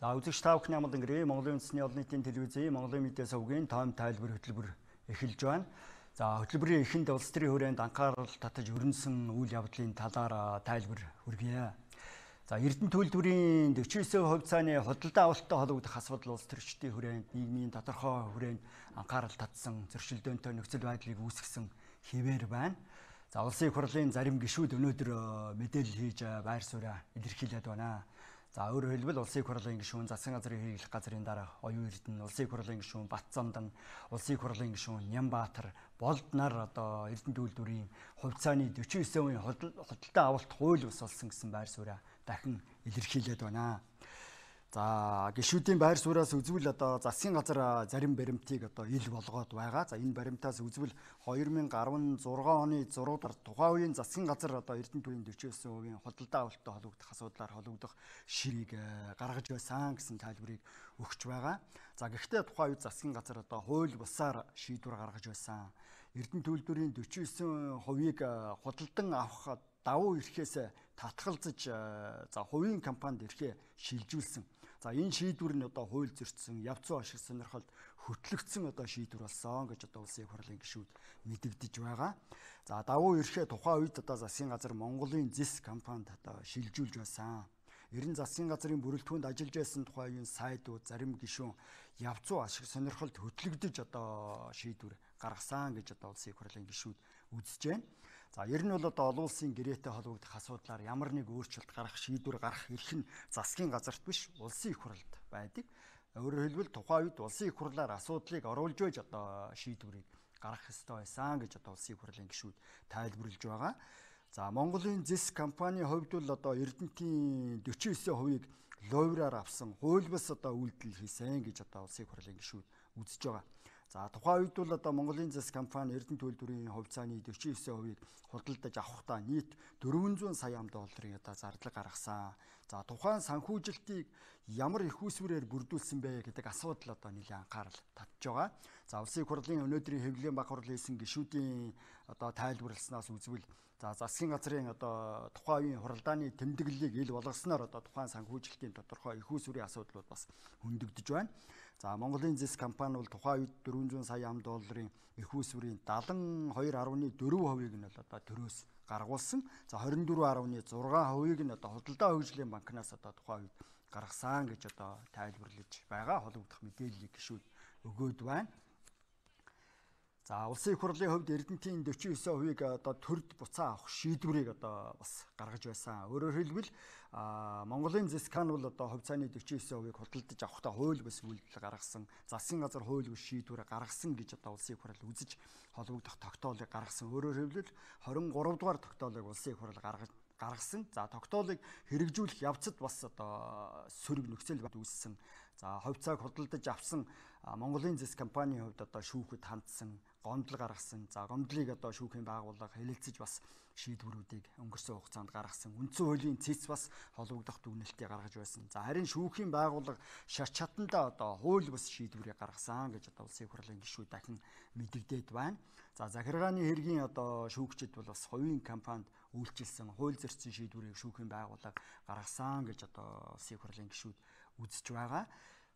За үзэгч та бүхний амд өнгөрөө Монголын үндэсний олон нийтийн телевизийн Монголын мэдээ сувгийн тойм тайлбар хөтөлбөр эхэлж байна. За хөтөлбөрийн эхэнд улс төрийн хүрээнд анхаарал татаж өрнөсөн үйл явдлын талаар тайлбар хүргье. За Эрдэнэ төлөвлөрийн 49% цааны худалдаа авалттай холбогдох асуудал улс төрчдийн хүрээнд нийгмийн тодорхой хүрээнд анхаарал татсан зөрчилдөөнтэй нөхцөл байдлыг үүсгэсэн хэвээр байна. За улсын их хурлын зарим гишүүд өнөөдөр мэдээлэл хийж байр сууриа илэрхийлээд байна. За өөрөөр хэлбэл улсын их хурлын гишүүн засгийн газрын хэрэглэх газрын дарга Оюун Эрдэнэ, улсын их хурлын гишүүн Батцамдан, улсын их хурлын гишүүн Нямбаатар, Болд нар Эрдэнэ төлөвлөрийн хувьцааны 49% худалдаа авалт хууль ус болсон гэсэн байр сууриа дахин илэрхийлээд байна. За гишүүдийн байр сууриас үзвэл засгийн газар зарим баримтыг ил болгоод байгаа. За энэ баримтаас үзвэл 2016 оны 6 дараа тухайн үеийн засгийн газар Эрдэнэ төлөвийн 49% худалдаа авалттай холбогдох асуудлаар холбогдох ширийг гаргаж байсан гэсэн тайлбарыг өгч байгаа. За гэхдээ тухайн үед засгийн газар хууль бусаар шийдвэр гаргаж байсан. Эрдэнэ төлөвлөрийн 49%-ийг худалдан авах давуу эрхээс татгалзаж хувийн компанид эрхээ шилжүүлсэн. За энэ шийдвэр нь хууль зөрчсөн, явцсан ашиг сонирхолд хөтлөгдсөн шийдвэр болсон гэж улсын их хурлын гишүүд мэдэгдэж байгаа. За давуу эрхээ тухайн үед засгийн газар Монголын зис компанид шилжүүлж байсан. Ерөн засгийн газрын бүрэлдэхүүнд ажиллаж байсан тухайн үеийн сайдууд зарим гишүүн явцсан ашиг сонирхолд хөтлөгдөж шийдвэр гаргасан гэж улсын их хурлын гишүүд үзэж байна. За ер нь бол олон улсын гэрээтэй холбогдох асуудлаар ямар нэг өөрчлөлт гарах, шийдвэр гарах эрх нь засгийн газарт биш, улсын их хурлд байдаг. Өөрөөр хэлбэл тухайн үед улсын их хурлаар асуудлыг оруулж байж шийдвэрийг гаргах ёстой байсан гэж улсын их хурлын гишүүд тайлбарлаж байгаа. За Монголын зис компанийн хувьд бол Эрдэнэтийн 49%-ийг ловраар авсан хууль бус үйлдэл хийсэн гэж улсын их хурлын гишүүд үзэж байгаа. За тухайн үед бол Монголын зис компани Эрдэнэ төлөвлөрийн хувьцааны 49%-ийг худалдаж авахдаа нийт 400 сая $ын зардал гаргасан. За тухайн санхүүжилтийг ямар их усвэрээр бүрдүүлсэн бэ гэдэг асуудал нэлээд анхаарал татж байгаа. За улсын их хурлын өнөөдрийн хэвлэлийн баг хурлын хийсэн гишүүдийн тайлбарласнаас үзвэл засгийн газрын тухайн үеийн хуралдааны тэмдэглэлийг ил болгосноор тухайн санхүүжилтийн тодорхой их усвэрийн асуудлууд бас хөндөгдөж байна. За Монголын зис компани бол тухайн үед 400 сая $ын их усвэрийн 72.4%-ийг нь төрөөс гаргуулсан. За 24.6%-ийг нь худалдаа хөгжлийн банкнаас тухайн үед гаргасан гэж тайлбарлаж байгаа. Холбогдох мэдээллийг гишүүд өгөөд байна. За улсын их хурлын хувьд Эрдэнэтийн 49%-ийг төрд буцаа авах шийдвэрийг бас гаргаж байсан. Өөрөөр хэлбэл Монголын зискан бол хувьцааны 49%-ийг худалдаж авахдаа хууль бус үйлдэл гаргасан, засгийн газар хууль бус шийдвэр гаргасан гэж улсын их хурл үзэж холбогдох тогтоолыг гаргасан. Өөрөөр хэлбэл 23 дугаар тогтоолыг улсын их хурл гаргасан. За тогтоолыг хэрэгжүүлэх явцад бас сөрөг нөхцөл байдал үүссэн. За хувьцааг худалдаж авсан Монголын зис компанийн хувьд шүүхэд хандсан, гомдол гаргасан. За гомдлыг шүүхийн байгууллага хэлэлцэж бас шийдвэрүүдийг өнгөрсөн хугацаанд гаргасан. Үндсэн хуулийн цэц бас холбогдох дүгнэлтийг гаргаж байсан. За харин шүүхийн байгууллага шат чатандаа хууль бус шийдвэрийг гаргасан гэж улсын их хурлын гишүүд дахин мэдэгдээд байна. За захиргааны хэргийн шүүгчид бол бас хувийн компанид үйлчилсэн хууль зөрчсөн шийдвэрийг шүүхийн байгууллага гаргасан гэж улсын их хурлын гишүүд үзэж байгаа.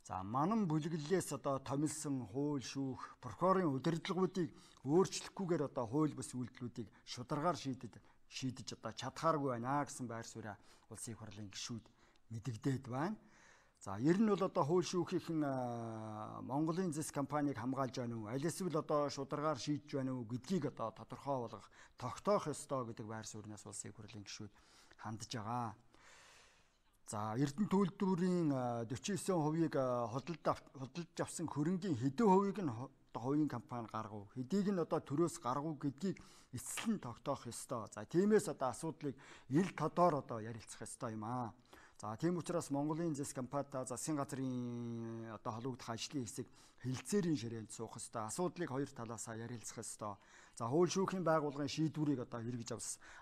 За манан бүлэглэлээс томилсон хууль шүүх, прокурорын удирдлагуудыг өөрчлөхгүйгээр хууль бус үйлдэлүүдийг шударгаар шийдэж чадхааргүй байна гэсэн байр сууриа улсын их хурлын гишүүд мэдэгдээд байна. За ер нь бол хууль шүүхийн Монголын зис компанийг хамгаалж байна уу, аль эсвэл шударгаар шийдэж байна уу гэдгийг тодорхой болгох, тогтоох ёстой гэдэг байр сууриас улсын их хурлын гишүүд хандж байгаа. За Эрдэнэ төлөвлөрийн 49%-ийг худалдаж авсан хөрөнгийн хэдэн хувийг нь хувийн компани гаргав, хэдийг нь төрөөс гаргав гэдгийг эцэслэн тогтоох ёстой. За тиймээс асуудлыг ил тодоор ярилцах ёстой юм аа. За тийм учраас Монголын зис компанитай засгийн газрын холбогдох ажлын хэсэг хэлэлцээрийн ширээнд суух ёстой. Асуудлыг хоёр талаас ярилцах ёстой. За хууль шүүхийн байгууллагын шийдвэрийг хэрэгж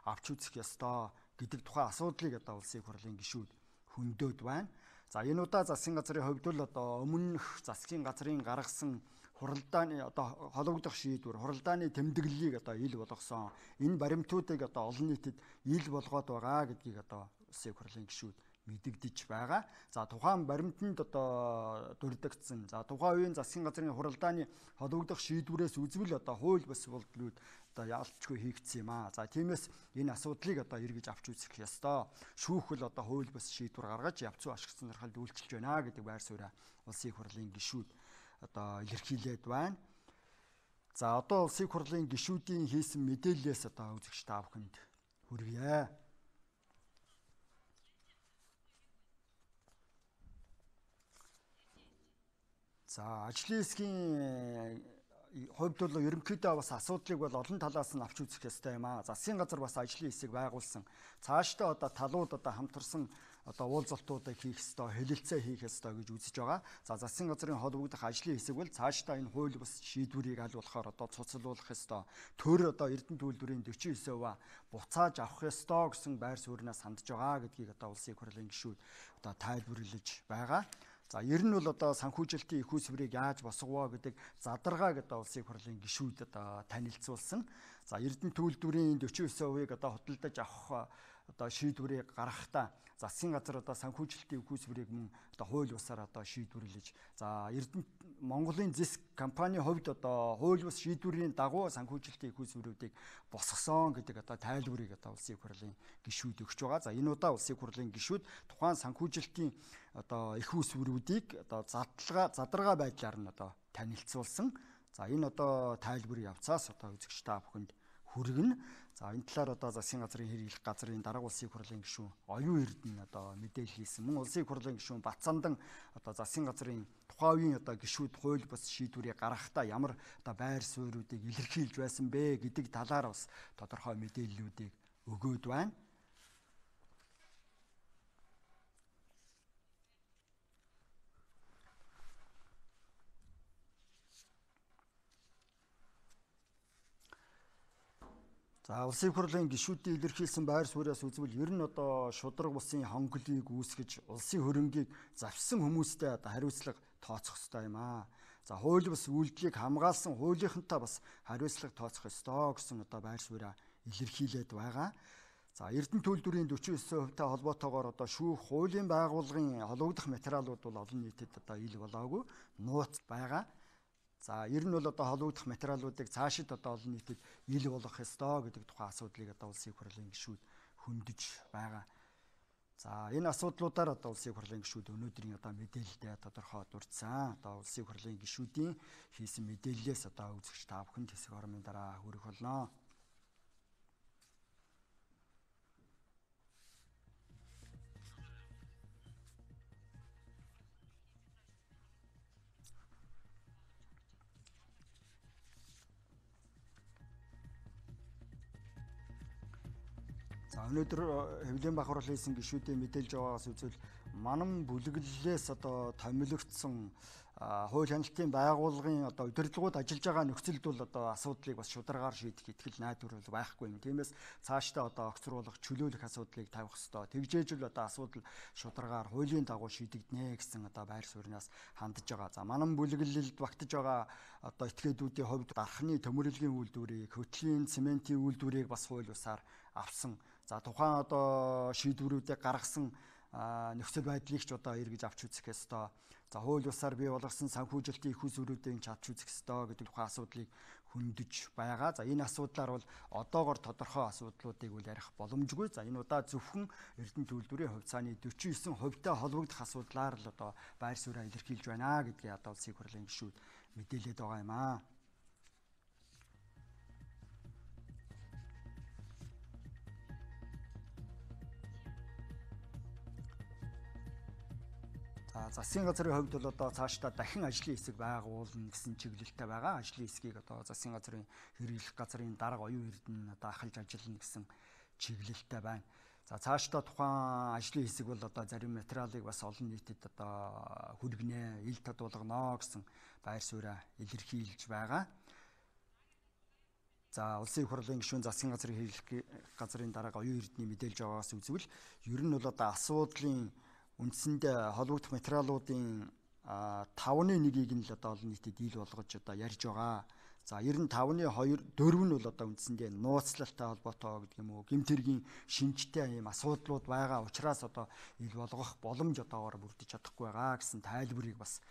авч үзэх ёстой гэдэг тухайн асуудлыг улсын их хурлын гишүүд хөндөд байна. За энэ удаа засгийн газрын хувьд л өмнөх засгийн газрын гаргасан хуралдааны холбогдох шийдвэр, хуралдааны тэмдэглэлийг ил болгосон. Энэ баримтуудыг олон нийтэд ил болгоод байгаа гэдгийг улсын их хурлын гишүүд мэдэгдэж байгаа. За тухайн баримтанд одоо дурддагдсан. За тухайн үеийн засгийн газрын хуралдааны холбогдох шийдвэрээс үзвэл одоо хууль бус болдлууд одоо ялцгүй хийгдсэн юм аа. За тиймээс энэ асуудлыг одоо эргэж авч үзэх ёстой. Шүүх бол одоо хууль бус шийдвэр гаргаж явц зүйн ашиг сонирхолд үйлчилж байна гэдэг байр сууриа улсын их хурлын гишүүд одоо илэрхийлээд байна. За одоо улсын их хурлын гишүүдийн хийсэн мэдээллээс одоо үзэгч та бүхэнд хүргье. За ажлын хэсгийн хувьд бол ерөнхийдөө бас асуудлыг бол олон талаас нь авч үзэх ёстой юм аа. Засгийн газар бас ажлын хэсэг байгуулсан. Цаашдаа одоо талууд одоо хамтарсан одоо уулзалтуудыг хийх ёстой, хэлэлцээ хийх ёстой гэж үзэж байгаа. За засгийн газрын холбогдох ажлын хэсэг бол цаашдаа энэ хууль бус шийдвэрийг аль болохоор одоо цуцлуулах ёстой. Төр одоо Эрдэнэ төлбөрийн 49% буцааж авах ёстой гэсэн байр сууриас хандж байгаа гэдгийг одоо улсын их хурлын гишүүд одоо тайлбарлаж байгаа. За ер нь бол одоо санхүүжилтийн их усврыг яаж босгоо гэдэг задаргааг одоо улсын их хурлын гишүүд одоо танилцуулсан. За Эрдэнэ төлбөрийн 49%-ыг одоо худалдаж авах одоо шийдвэрийг гаргахдаа засгийн газар одоо санхүүжилтийн их усврыг мөн одоо хууль бусаар одоо шийдвэрлэж. За Эрдэнэ Монголын зэс компани хувьд одоо хууль бус шийдвэрийн дагуу санхүүжилтийн их усвруудыг босгосон гэдэг одоо тайлбарыг одоо улсын их хурлын гишүүд өгч байгаа. За энэ удаа улсын их хурлын гишүүд тухайн санхүүжилтийн одоо их усвруудыг одоо задаргаа байдлаар нь одоо танилцуулсан. За энэ одоо тайлбар явцаас одоо үзэгч та бүхэнд хүргэнэ. За энэ талаар одоо засгийн газрын хэрэглэх газрын дарга улсын их хурлын гишүүн оюун эрдэнэ одоо мэдээлэл хийсэн. Мөн улсын их хурлын гишүүн Бацандан одоо засгийн газрын тухайн үеийн одоо гишүүд хууль бус шийдвэрийг гаргахдаа ямар одоо байр суурьуудыг илэрхийлж байсан бэ гэдэг талаар бас тодорхой мэдээллүүдийг өгөөд байна. За улсын их хурлын гишүүдийн илэрхийлсэн байр сууриас үзвэл ер нь одоо шудраг бусын хонглыг үүсгэж улсын хөрөнгийг завьсан хүмүүстэй одоо хариуцлага тооцох ёстой юм аа. За хууль бус үйлдэлийг хамгаалсан хуулийнхантаа бас хариуцлага тооцох ёстой гэсэн одоо байр сууриа илэрхийлээд байгаа. За Эрдэнэ төлбөрийн 49%-тай холбоотойгоор одоо шүүх хуулийн байгууллагын холбогдох материалууд бол олон нийтэд одоо ил болоогүй нууц байгаа. За ер нь бол одоо холбогдох материалуудыг цаашид одоо олон нийтэд ил болгох ёстой гэдэг тухайн асуудлыг одоо улсын их хурлын гишүүд хөндөж байгаа. За энэ асуудлуудаар одоо улсын их хурлын гишүүд өнөөдрийн одоо мэдээлэлдээ тодорхой дурдсан. Одоо улсын их хурлын гишүүдийн хийсэн мэдээллээс одоо үзэгч та бүхэнд хэсэг хормын дараа хүрэх болно. За өнөөдөр хэвлэлийн бахархал хийсэн гишүүдийн мэдээлж байгаагаас үзвэл манан бүлэглэлээс одоо томилогдсон хууль хяналтын байгууллагын одоо удирдлагууд ажиллаж байгаа нөхцөлд бол одоо асуудлыг бас шударгаар шийдэх итгэл найдвар бол байхгүй юм. Тиймээс цаашдаа одоо огцруулах, чөлөөлөх асуудлыг тавих ёстой. Тэгжээж л одоо асуудал шударгаар хуулийн дагуу шийдэгдэнэ гэсэн одоо байр сууриас хандж байгаа. За манан бүлэглэлд багтаж байгаа одоо этгээдүүдийн хувьд гархны төмөрлөгийн үйлдвэрийг, хөтлийн цементийн үйлдвэрийг бас хууль бусаар авсан. За тухайн одоо шийдвэрүүдийг гаргасан нөхцөл байдлыг ч одоо эргэж авч үзэх ёстой. За хууль бусаар бий болгосон санхүүжилтийн их усврүүдийг чадж үзэх ёстой гэдэг тухайн асуудлыг хөндөж байгаа. За энэ асуудлаар бол одоогоор тодорхой асуудлуудыг үл ярих боломжгүй. За энэ удаа зөвхөн Эрдэнэ төлбөрийн хувьцааны 49%-тай холбогдох асуудлаар л одоо байр сууриа илэрхийлж байна гэдгийг одоо улсын их хурлын гишүүд мэдээлээд байгаа юм аа. Засгийн газрын хувьд бол одоо цаашдаа дахин ажлын хэсэг байгуулна гэсэн чиглэлтэй байгаа. Ажлын хэсгийг одоо засгийн газрын хэрэглэх газрын дарга оюун эрдэнэ одоо ахалж ажиллана гэсэн чиглэлтэй байна. За цаашдаа тухайн ажлын хэсэг бол одоо зарим материалыг бас олон нийтэд одоо хүргэнэ, ил тод болгоно гэсэн байр сууриа илэрхийлж байгаа. За улсын их хурлын гишүүн засгийн газрын хэрэглэх газрын дарга оюун эрдэнэ мэдээлж байгаагаас үзвэл ер нь бол одоо асуудлын үндсэндээ холбогдох материалуудын 5/1-ийг нь л одоо олон нийтэд ил болгож одоо ярьж байгаа. За 95-ны 4 нь бол одоо үндсэндээ нууцлалтай холбоотой гэдэг юм уу, гэмтэргийн шинжтэй ийм асуудлууд байгаа учраас одоо ил болгох боломж одоогоор бүрдэж чадахгүй байгаа гэсэн тайлбарыг бас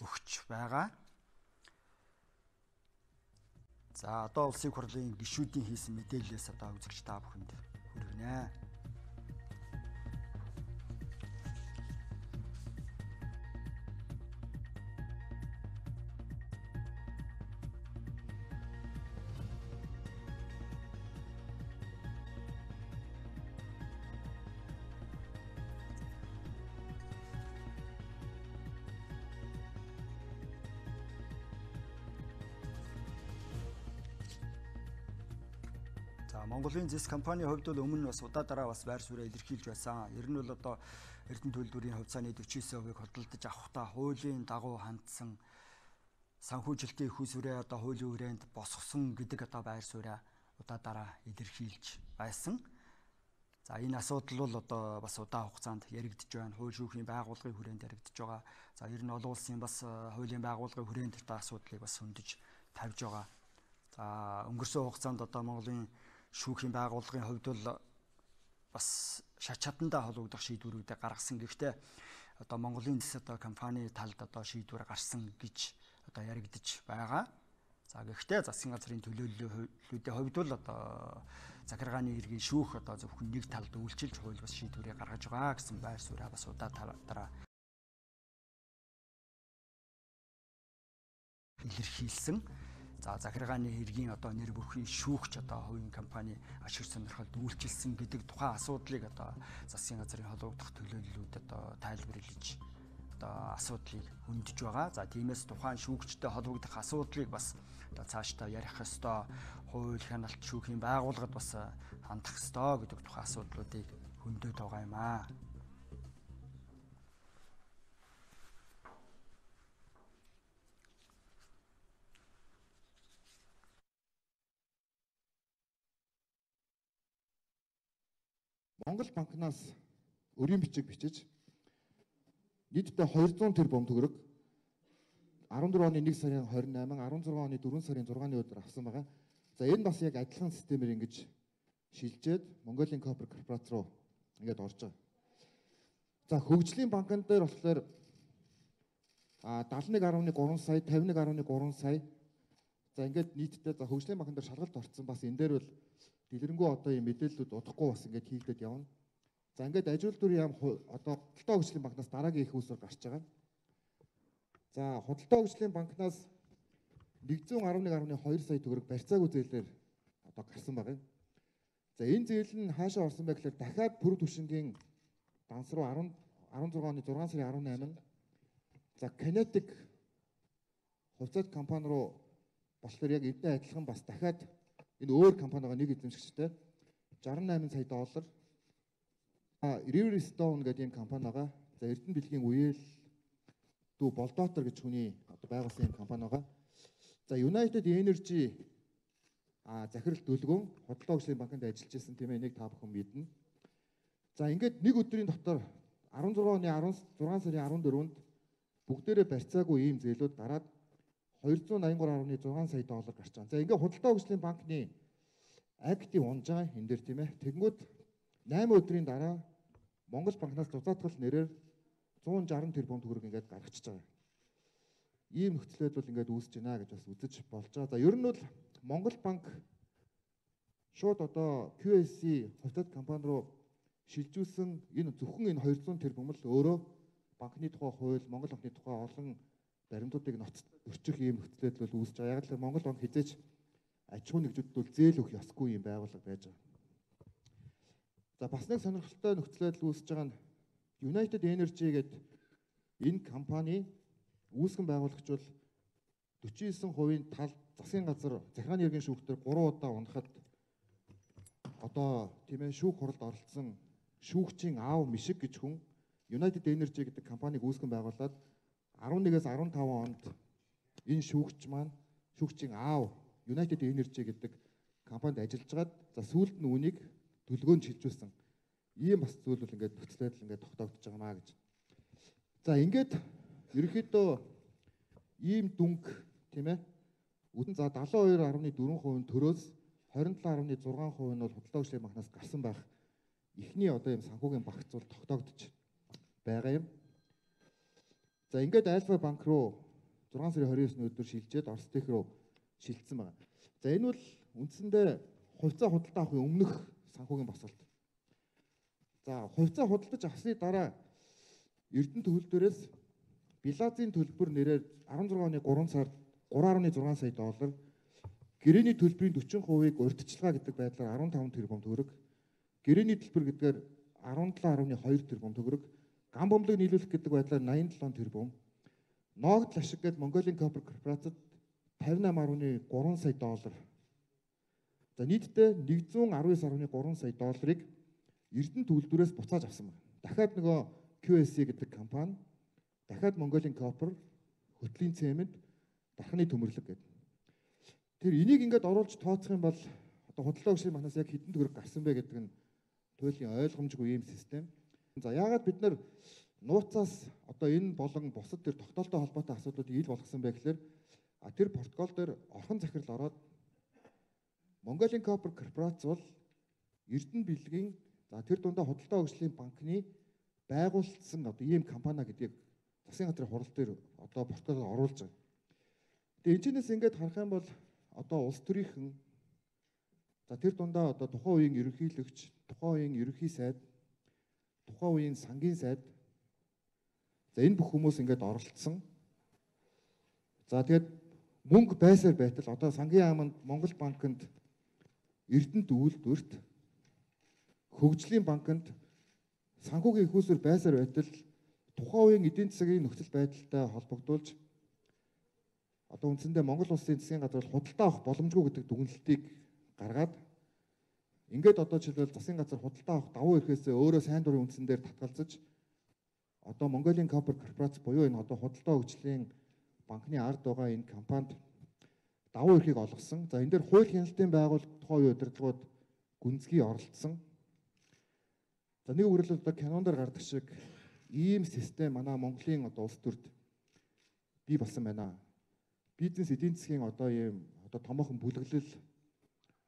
өгч байгаа. За одоо улсын хурлын гишүүдийн хийсэн мэдээлэлээс одоо үзэгч та бүхэнд хүргэнэ. Монголын зэс компанийн хувьд бол өмнө бас удаадараа бас байр сууриа илэрхийлж байсан. Ер нь бол одоо Эрдэнэ төлөвлөрийн хувьцааны 49%-ыг хөдөлж авахдаа хуулийн дагуу хандсан санхүүжилтийн их усүрээ одоо хуулийн хүрээнд босгосон гэдэг одоо байр сууриа удаадараа илэрхийлж байсан. За энэ асуудал бол одоо бас удаан хугацаанд яригдж байна. Хууль шүүхийн байгууллагын хүрээнд яригдж байгаа. За ер нь олон улсын бас хуулийн байгууллагын хүрээнд одоо асуудлыг бас хөндөж тавьж байгаа. За өнгөрсөн хугацаанд одоо Монголын шүүхийн байгууллагын хувьд бол бас шат чадандаа холбогдох шийдвэрүүдээ гаргасан. Гэхдээ одоо Монголын одоо компани талд одоо шийдвэр гарсан гэж одоо яригдж байгаа. За гэхдээ засгийн газрын төлөөллүүдийн хувьд бол одоо захиргааны иргэн шүүх одоо зөвхөн нэг талд үйлчилж хууль бас шийдвэрээ гаргаж байгаа гэсэн байр сууриа бас удаадараа илэрхийлсэн. За захиргааны хэргийн одоо нэр бүхий шүүгч одоо хувийн компани ашиг сонирхолд үйлчилсэн гэдэг тухайн асуудлыг одоо засгийн газрын холбогдох төлөөллүүд одоо тайлбарлаж одоо асуудлыг хөндөж байгаа. За тиймээс тухайн шүүгчтэй холбогдох асуудлыг бас одоо цаашдаа ярих ёстой, хууль хяналт шүүхийн байгууллагад бас хандах ёстой гэдэг тухайн асуудлуудыг хөндөж байгаа юм аа. Монгол банкнаас өрийн бичиг бичиж нийтдээ 200 тэрбум төгрөг 14 оны 1 сарын 28, 16 оны 4 сарын 6-ны өдөр авсан байгаа. За энэ бас яг адилхан системээр ингэж шилжээд Mongolian корпорац руу ингээд орж байгаа. За хөгжлийн банкн дээр болохоор 71.3 сая, 51.3 сая. За ингээд нийтдээ за хөгжлийн банкн дээр шалгалт орсон бас энэ дээр бол дэлгэрэнгүй одоо ийм мэдээллүүд удахгүй бас ингээд хийгдээд явна. За ингээд ажил дүр яам одоо худалдаа хөгжлийн банкнаас дараагийн их усүр гарч байгаа. За худалдаа хөгжлийн банкнаас 111.2 сая төгрөг барьцаагүй зээлээр одоо гарсан байгаа. За энэ зээл нь хаашаа орсон бэ гэхээр дахиад пүрэв түвшингийн данс руу 16 оны 6 сарын 18. За Kinetic хувьцаат компани руу болохоор яг эдний адилхан бас дахиад энэ өөр компанигаа нэг эзэмшигчтэй 68 сая доллар Riverstone гэдэг энэ компанигаа за Эрдэнэ дэлхийн үеэл дүү Болдотер гэж хүний одоо байгуулсан энэ компанигаа за United Energy захирал дүлгэн худалдаа хөгжлийн банкнд ажиллаж байсан тийм ээ, нэг та бүхэн мэднэ. За ингээд нэг өдрийн дотор 16 оны 16 сарын 14-нд бүгдээрээ барьцаагүй ийм зээлүүд дараад 283.6 сая доллар гарч байгаа. За ингээд худалдаа хөгжлийн банкны актив унж байгаа энэ дээр тийм ээ. Тэгэнгүүт 8 өдрийн дараа Монгол банкнаас зузаатгал нэрээр 160 тэрбум төгрөг ингээд гаргачихж байгаа. Ийм нөхцөл байдал ингээд үүсэж байна гэж бас үзэж болж байгаа. За ер нь бол Монгол банк шууд одоо QSC хувьцаат компани руу шилжүүлсэн энэ зөвхөн энэ 200 тэрбум л өөрөө банкны тухай хууль, Монгол банкны тухай олон баримтуудыг ноцт өрчих ийм нөхцөл байдал үүсэж байгаа. Яг л Монгол банк хизээч аж ахуй нэгжүүдэд бол зээл өгөх ёсгүй юм байгууллага байж байгаа. За бас нэг сонирхолтой нөхцөл байдал үүсэж байгаа нь United Energy гэдэг энэ компани үүсгэн байгуулагч бол 49% тал засгийн газар захиргааны иргэн шүүхтэр 3 удаа унахад одоо тийм ээ шүүх хуралд оролцсон шүүгчийн аав Мишиг гэж хүн United Energy гэдэг компаниг үүсгэн байгуулад 11-ээс 15 онд энэ шүүгч маань шүүгчийн аав United Energy гэдэг компанид ажиллаж байгаад за сүүлд нь үнийг төлгөөнд шилжүүлсэн. Ийм бас зүйл бол ингээд нөхцөл байдал ингээд тогтоогдож байгаа маа гэж. За ингээд ерөнхийдөө ийм дүнг тийм ээ За 72.4% төрөөс 27.6% нь бол худалдаа хөгжлийн банкнаас гарсан байх эхний одоо юм санхүүгийн багц бол тогтоогдож байгаа юм. За ингээд Альфа банк руу 6 сарын 29-ний өдөр шилжээд Орос тех рүү шилжсэн байна. За энэ бол үндсэндээ хувьцаа худалдаа авахын өмнөх санхүүгийн босголт. За хувьцаа худалдаж авсны дараа Эрдэнэ төвлөрөөс Билазийн төлбөр нэрээр 16 оны 3 сард 3.6 сая доллар, гэрээний төлбөрийн 40%-ийг урьдчилгаа гэдэг байдлаар 15 тэрбум төгрөг, гэрээний төлбөр гэдгээр 17.2 тэрбум төгрөг, ган бомлог нийлүүлэх гэдэг байдлаар 87 тэрбум, ногдол ашиг гээд Mongolian Copper корпорацид 58.3 сая доллар. За нийтдээ 119.3 сая долларыг Эрдэнэ төвлөрөөс буцааж авсан байна. Дахиад нөгөө QSC гэдэг компани, дахиад Mongolian Copper, хөтлийн цемент, дархны төмөрлөг гэдэг. Тэр энийг ингээд оруулж тооцох юм бол одоо худалдаа хөгжлийн банкнаас яг хэдэн төгрөг гарсан бэ гэдэг нь туйлын ойлгомжгүй юм систем. За яагаад бид нар нууцаас одоо энэ болон бусад тэр тогтоолтой холбоотой асуудлуудыг ил болгосон бэ гэхээр тэр протокол дээр орхон захирал ороод Mongolian Copper корпорац бол Эрдэнэ бэлгийн за тэр дундаа худалдаа хөгжлийн банкны байгуулсан одоо ийм компани гэдгийг засгийн газрын хурал дээр одоо протоколд оруулж байгаа. Тэгээ энэчнээс ингээд харах юм бол одоо улс төрийнхэн за тэр дундаа одоо тухайн үеийн ерөнхийлөгч, тухайн үеийн ерөнхий сайд, тухайн үеийн сангийн сайд за энэ бүх хүмүүс ингээд оролцсон. За тэгээд мөнгө байсаар байтал одоо сангийн яамд Монгол банкнд Эрдэнэт үйлдвэрт хөгжлийн банкнд санхүүгийн ихүүсвэр байсаар байтал тухайн үеийн эдийн засгийн нөхцөл байдалтай холбогдуулж одоо үндсэндээ Монгол улсын засгийн газар худалдаа авах боломжгүй гэдэг дүгнэлтийг гаргаад ингээд одоо жишээлбэл засгийн газар худалдаа авах давуу эрхээсээ өөрөө сайн дурын үндсэн дээр татгалзаж одоо Mongolian Copper корпорац буюу энэ одоо худалдаа хөгжлийн банкны ард байгаа энэ компанид давуу эрхийг олгосон. За энэ дээр хууль хяналтын байгууллага тухайн үеийн удирдлагууд гүнзгий оролцсон. За нэг үргэлж одоо кинонд гардаг шиг ийм систем манай Монголын одоо улс төрд бий болсон байна. Бизнес эдийн засгийн одоо ийм одоо томоохон бүлэглэл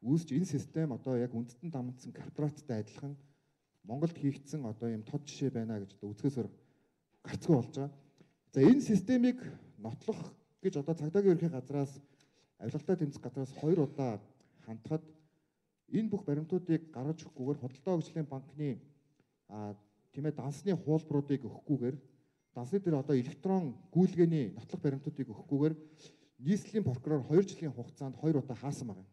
үүсч энэ систем одоо яг үндэстэн дамжсан корпорацтай адилхан Монголд хийгдсэн одоо ийм тод жишээ байна гэж одоо үзэхээсээр гарцгүй болж байгаа. За энэ системийг нотлох гэж одоо цагдаагийн ерхий газраас авилгалтай тэмцэх газраас 2 удаа хандхад энэ бүх баримтуудыг гаргаж өгөхгүйгээр худалдаа хөгжлийн банкны тийм ээ дансны хуулбаруудыг өгөхгүйгээр дансны дээр одоо электрон гүйлгээний нотлох баримтуудыг өгөхгүйгээр нийслэлийн прокурор 2 жилийн хугацаанд 2 удаа хаасан байна.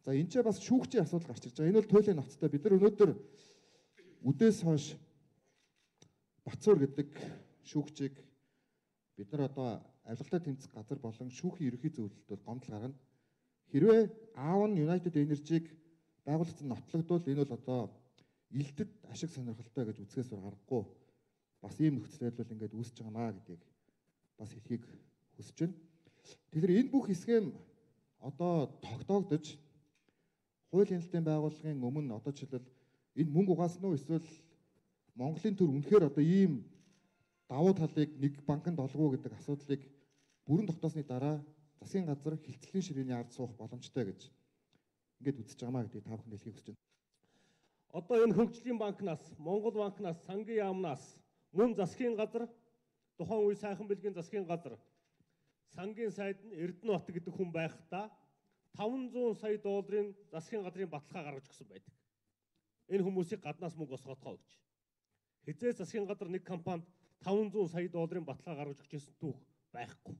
За энэ ч бас шүүгчийн асуудал гарч ирж байгаа. Энэ бол туйлын ноцтой. Бид нар өнөөдөр үдээс хойш Бацуур гэдэг шүүгчийг бид нар одоо авилгалтай тэмцэх газар болон шүүхийн ерөнхий зөвлөлд бол гомдол гаргана. Хэрвээ аав нь United Energy-г байгуулагдсан нотлогдвол энэ бол одоо элдэд ашиг сонирхолтой гэж үзэхээс аргагүй. Бас ийм нөхцөл байдал ингээд үүсэж байгаамаа гэдгийг бас хэлхийг хүсэж байна. Тэгэхээр энэ бүх хэсгэм одоо тогтоогдож хууль хяналтын байгууллагын өмнө одоо жишээлбэл энэ мөнгө угаасан уу эсвэл Монголын төр үнэхээр одоо ийм давуу талыг нэг банкнд олгоо гэдэг асуудлыг бүрэн тогтоосны дараа засгийн газар хилцлийн ширээний ард суух боломжтой гэж ингээд үзэж байгаамаа гэдгийг та бүхэнд хэлхийг хүсэж байна. Одоо энэ хөгжлийн банкнаас, Монгол банкнаас, сангийн яамнаас мөн засгийн газар, тухайн үе сайхан бэлгийн засгийн газар, сангийн сайд нь Эрдэнэт гэдэг хүн байхдаа 500 сая долларын засгийн газрын баталгаа гаргаж өгсөн байдаг. Энэ хүмүүсийг гаднаас мөнгө босгоотгоо гэж. Хизээс засгийн газар нэг компанид 500 сая долларын баталгаа гаргаж өгчсэн түүх байхгүй.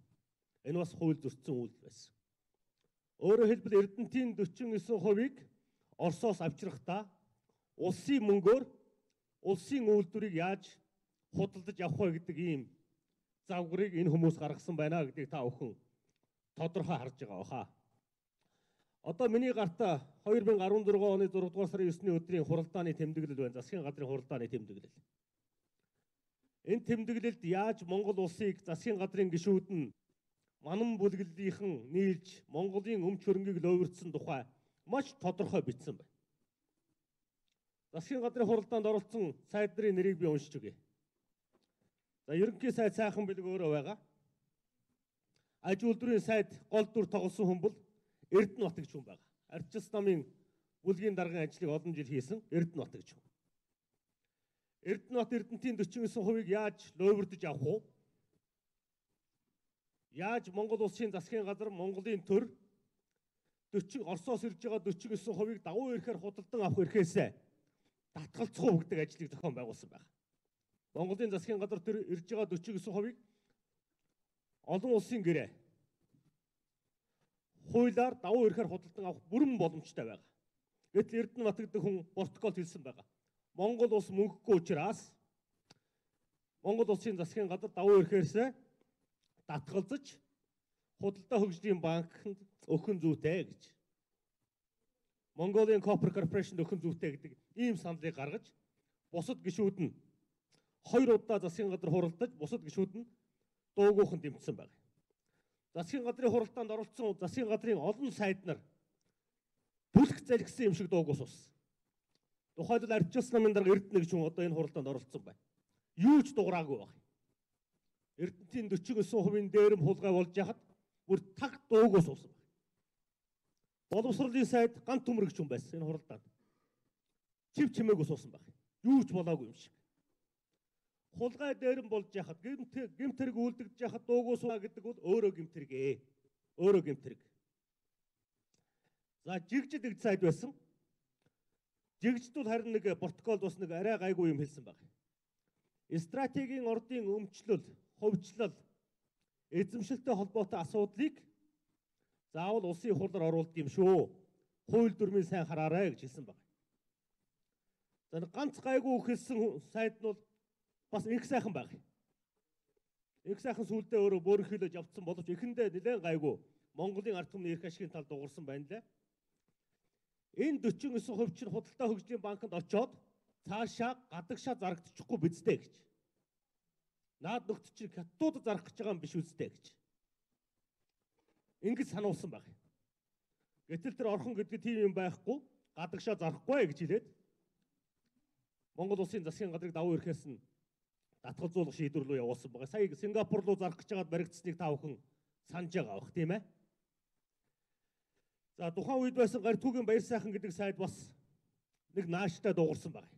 Энэ бас хууль зөрчсөн үйл байсан. Өөрөөр хэлбэл Эрдэнэтийн 49%-ийг Оросоос авчрахдаа улсын мөнгөөр улсын үйлдвэрийг яаж худалдаж авах вэ гэдэг ийм завгарыг энэ хүмүүс гаргасан байна гэдгийг та бүхэн тодорхой харж байгаа баха. Одоо миний гартаа 2016 оны 6 дугаар сарын 9-ний өдрийн хуралдааны тэмдэглэл байна. Засгийн газрын хуралдааны тэмдэглэл. Энэ тэмдэглэлд яаж Монгол улсыг засгийн газрын гишүүд нь манан бүлэглэлийнхэн нийлж Монголын өмч хөрөнгийг ловирдсан тухай маш тодорхой бичсэн байна. Засгийн газрын хуралдаанд оролцсон сайд нарын нэрийг би уншиж өгье. За ерөнхий сайд сайхан бэлэг өөрөө байгаа. аж үйлдвэрийн сайд гол дүр тоглосон хүн бол Эрдэнэбат гэж хүн байгаа. Ардчилсан намын бүлгийн даргын ажлыг олон жил хийсэн Эрдэнэбат гэж хүн. Эрдэнэбат Эрдэнэтийн 49%-ийг яаж лойвордож авах вэ? Яаж Монгол улсын засгийн газар Монголын төр Оросоос ирж байгаа 49%-ийг давуу эрхээр худалдан авах эрхээсээ татгалзах уу гэдэг ажлыг зохион байгуулсан байна. Монголын засгийн газар төр ирж байгаа 49%-ийг олон улсын гэрээ хуулиар давуу эрхээр худалдан авах бүрэн боломжтой байгаа. Гэтэл Эрдэнэбат гэдэг хүн протоколд хэлсэн байгаа. Монгол улс мөнгөгүй учраас Монгол улсын засгийн газар давуу эрхээсээ татгалзаж худалдаа хөгжлийн банкнд өгөх зүйтэй гэж. Mongolian Corporation өгөх зүйтэй гэдэг ийм саналыг гаргаж бусад гишүүд нь 2 удаа засгийн газар хуралдаж бусад гишүүд нь дуугүйхэн дэмжсэн байна. Засгийн газрын хуралдаанд оролцсон засгийн газрын олон сайд нар бүлэг залгсан юм шиг дуугүй суусан. Тухайлбал ардчилсан намын дарга Эрдэнэ гэж хүн одоо энэ хуралдаанд оролцсон байна. Юу ч дуураагүй байна. Эрдэнэтийн 49%-ийн дээрэм хулгай болж яхад бүр таг дуугүй суусан байна. Боловсролын сайд ганц төмөр гэж хүн байсан энэ хуралдаанд. Чив чимээгүй суусан байна. Юу ч болоогүй юм шиг. Хулгай дээрэм болж яхад гэмтэрэг үлдэгдэж яхад дуугүй сууна гэдэг бол өөрөө гэмтэрэг. Өөрөө гэмтэрэг. За жигжид гэж сайд байсан. Жигжид бол харин нэг протоколд бас нэг арай гайгүй юм хэлсэн байна. Стратегийн ордын өмчлөл, хувьчлал, эзэмшилтэй холбоотой асуудлыг заавал улсын хурлаар оруулдаг юм шүү. Хууль дүрмийн сайн хараарай гэж хэлсэн байна. За ганц гайгүй хэлсэн сайд нь бол бас их сайхан баг. Их сайхан сүулдэ өөрөө бөөрхөлөж явцсан боловч эхэндээ нэлээд гайгүй Монголын ард түмний эрх ашигын талд дуурсан байна лээ. Энэ 49% чинь худалдаа хөгжлийн банкнд очоод цаашаа гадагшаа зарагдчихгүй биздэй гэж. Наад нөхд чинь хятадууд зарах гэж байгаа юм биш үстэй гэж. Ингэж сануулсан баг. Гэтэл тэр орхон гэдэг тийм юм байхгүй, гадагшаа зарахгүй гэж хэлээд Монгол улсын засгийн газрыг давуу эрхээс нь татгалзуулах шийдвэр рүү явуулсан байгаа. Сая Сингапур руу зарах гэж байгаад баригдсныг та бүхэн санаж байгаа бах тийм ээ. За тухайн үед байсан Гартүүгийн Баяр сайхан гэдэг сайд бас нэг нааштай дуугарсан байна.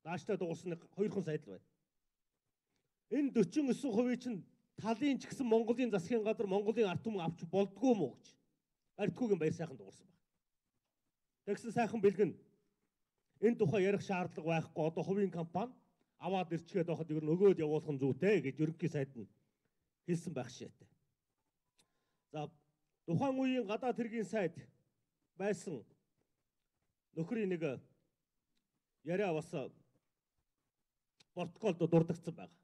Нааштай дуугарсан нэг 2хан сайд л байна. Энэ 49% чинь талын ч гэсэн Монголын засгийн газар Монголын ард түмэн авч болдгоо мó гэж Гартүүгийн Баяр сайхан дуугарсан байна. Тэгсэн сайхан бэлгэн энэ тухай ярих шаардлага байхгүй одоо хувийн компани аваад ирчгээд байхад ер нь өгөөд явуулах нь зүйтэй гэж ерөнхий сайд нь хэлсэн байх шээтэй. За тухайн үеийн гадаад хэргийн сайд байсан нөхрийн нэг яриа бас протоколд дурдгдсан байна.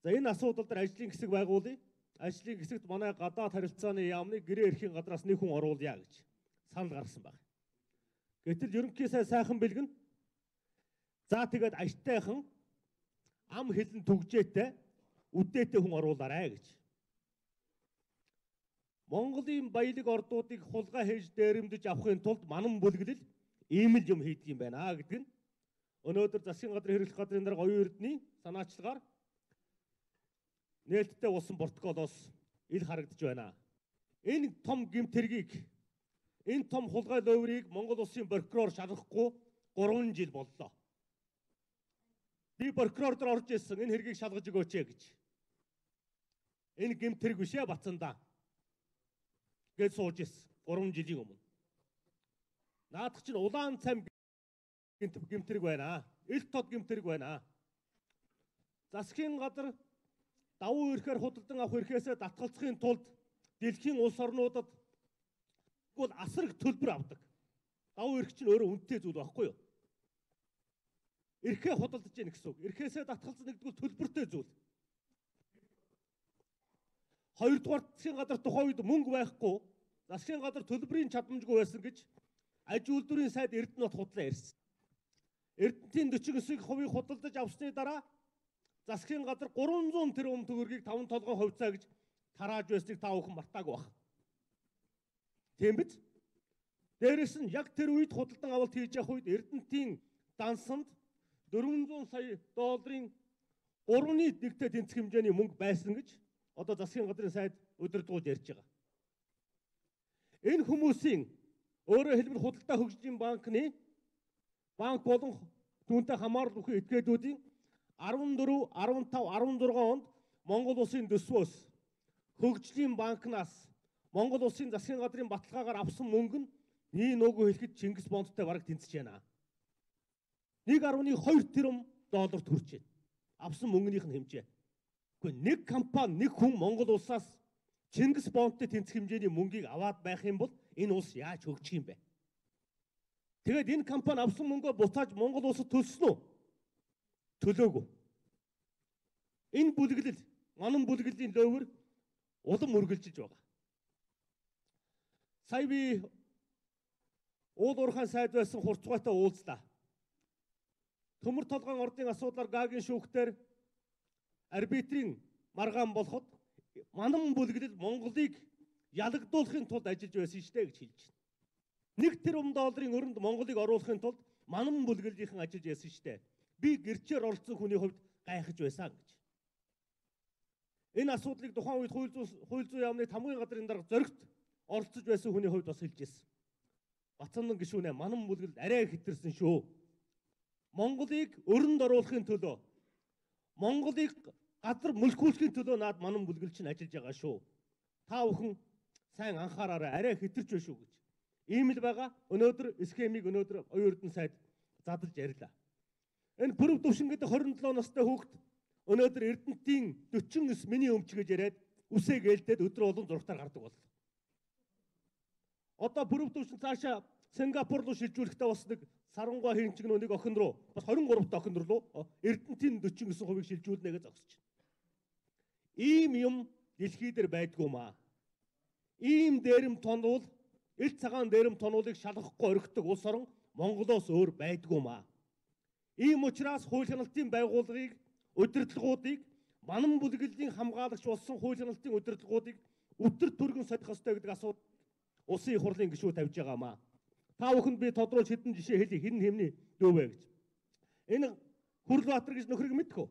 За энэ асуудал дээр ажлын хэсэг байгуулъя. Ажлын хэсэгт манай гадаад харилцааны яамны гэрээ эрхийн гадраас нэг хүн оруулъя гэж санал гаргасан байна. Гэтэл ерөнхий сайд сайхан бэлгэн за тэгээд аштайхан ам хэлэн түгжээтэй үдээтэй хүн оруулаарай гэж. Монголын баялаг ордуудыг хулгай хийж дээрэмдэж авахын тулд манан бүлэглэл ийм л юм хийдэг юм байна гэдэг нь өнөөдөр засгийн газрын хэрэглэх газрын дарга оюун эрдэнийн санаачлагаар нээлттэй болсон протоколоос ил харагдаж байна. Энэ том гэмтэргийг энэ том хулгай лойврыг Монгол улсын прокурор шалгахгүй 3 жил боллоо. Би прокурор дээр орж ирсэн энэ хэргийг шалгаж өгөөч гэж. Энэ гэмтэрэг биш ээ Бацандаа гэж сууж ирсэн 3 жилийн өмнө. Наадах чинь улаан цам гэмтэрэг байна. Ил тод гэмтэрэг байна. Засгийн газар давуу эрхээр худалдан авах эрхээсээ татгалзахын тулд дэлхийн улс орнуудад бол асар их төлбөр авдаг. Давуу эрх чинь өөрөө үнэтэй зүйл байхгүй юу? Эрхээ худалдаж яах гэсэн үг. Эрхээсээ татгалзах нэгдүгээр төлбөртэй зүйл. Хоёрдугаар засгийн газар тухайн үед мөнгө байхгүй, засгийн газар төлбөрийн чадамжгүй байсан гэж аж үйлдвэрийн сайд Эрдэнэбат худлаа ирсэн. Эрдэнэтийн 49% худалдаж авсны дараа засгийн газар 300 тэрбум төгрөгийг 5 толгой хувьцаа гэж тарааж байсныг та бүхэн мартаагүй байх. Тийм биз? Дээрээс нь яг тэр үед худалдан авалт хийж явах үед Эрдэнэтийн дансанд 400 сая долларын 3-ны 1-тэй тэнцэх хэмжээний мөнгө байсан гэж одоо засгийн газрын сайд удирдгууд ярьж байгаа. Энэ хүмүүсийн өөрөөр хэлбэл худалдаа хөгжлийн банкны банк болон түүнтэй хамаарал бүхий этгээдүүдийн 14, 15, 16 онд Монгол улсын төсвөөс хөгжлийн банкнаас Монгол улсын засгийн газрын баталгаагаар авсан мөнгө нь нэг нөгөө хэлэхэд Чингис бондтой бараг тэнцэж байна. 1.2 тэрбум долларт хүрч байна. Авсан мөнгөнийх нь хэмжээ. Гэхдээ нэг компани, нэг хүн Монгол улсаас Чингис бондтой тэнцэх хэмжээний мөнгийг аваад байх юм бол энэ улс яаж хөгжих юм бэ? Тэгээд энэ компани авсан мөнгөө буцааж Монгол улсад төлсөн үү? Төлөөгүй. Энэ бүлэглэл, манан бүлэглэлийн лөөвөр улам үргэлжилж байгаа. Сая би уул уурхайн сайд байсан хурцгайтай уулзлаа. Төмөр толгойн ордын асуудлаар Гагийн шүүхтэр арбитрийн маргаан болоход манан бүлэглэл Монголыг ялагдуулахын тулд ажиллаж байсан шүү дээ гэж хэлж байна. 1 тэрбум долларын өрөнд Монголыг оруулахын тулд манан бүлэглэлийнхэн ажиллаж байсан шүү дээ. Би гэрчээр оролцсон хүний хувьд гайхаж байсан гэж. Энэ асуудлыг тухайн үед хууль зүйн яамны тамгын газрын дарга зоригт оролцож байсан хүний хувьд бас хэлж байсан. Бацандан гишүүнээ манан бүлэглэл арай хэтэрсэн шүү. Монголыг өрөнд оруулахын төлөө, Монголыг газар мөлхүүлэхийн төлөө наад манан бүлэглэл чинь ажиллаж байгаа шүү. Та бүхэн сайн анхаараарай, арай хэтэрч байна шүү гэж. Ийм л байгаа. Өнөөдөр схемийг өнөөдөр оюун эрдэнэ сайд задлж ярьлаа. Энэ Пүрэв Төвшин гэдэг 27 настай хүүхэд өнөөдөр Эрдэнэтийн 49 миний өмч гэж яриад үсээ гэлдээд өдрө болон зургатаар гардаг боллоо. Одоо Пүрэв Төвшин цаашаа Сингапур руу шилжүүлэхдээ бас нэг сарангуй хэмжигнөө нэг охин руу бас 23 дахь охин руу Эрдэнэтийн 49% шилжүүлнэ гэж зогсож байна. Ийм юм дэлхий дээр байдгүй маа. Ийм дээрэм тонуул, ил цагаан дээрэм тонуулыг шалгахгүй орхидог улс орон Монголоос өөр байдгүй маа. Ийм учраас хууль хяналтын байгууллагыг, удирдлагуудыг, манан бүлэглэлийн хамгаалагч болсон хууль хяналтын удирдлагуудыг өдөр түргэн содих ёстой гэдэг асуудал улсын их хурлын гишүүд тавьж байгаа маа. Та бүхэнд би тодруулж хэдэн жишээ хэлье, хэн хэмний дүүвэ гэж. Энэ Хүрлбаатар гэж нөхрийг мэдхүү?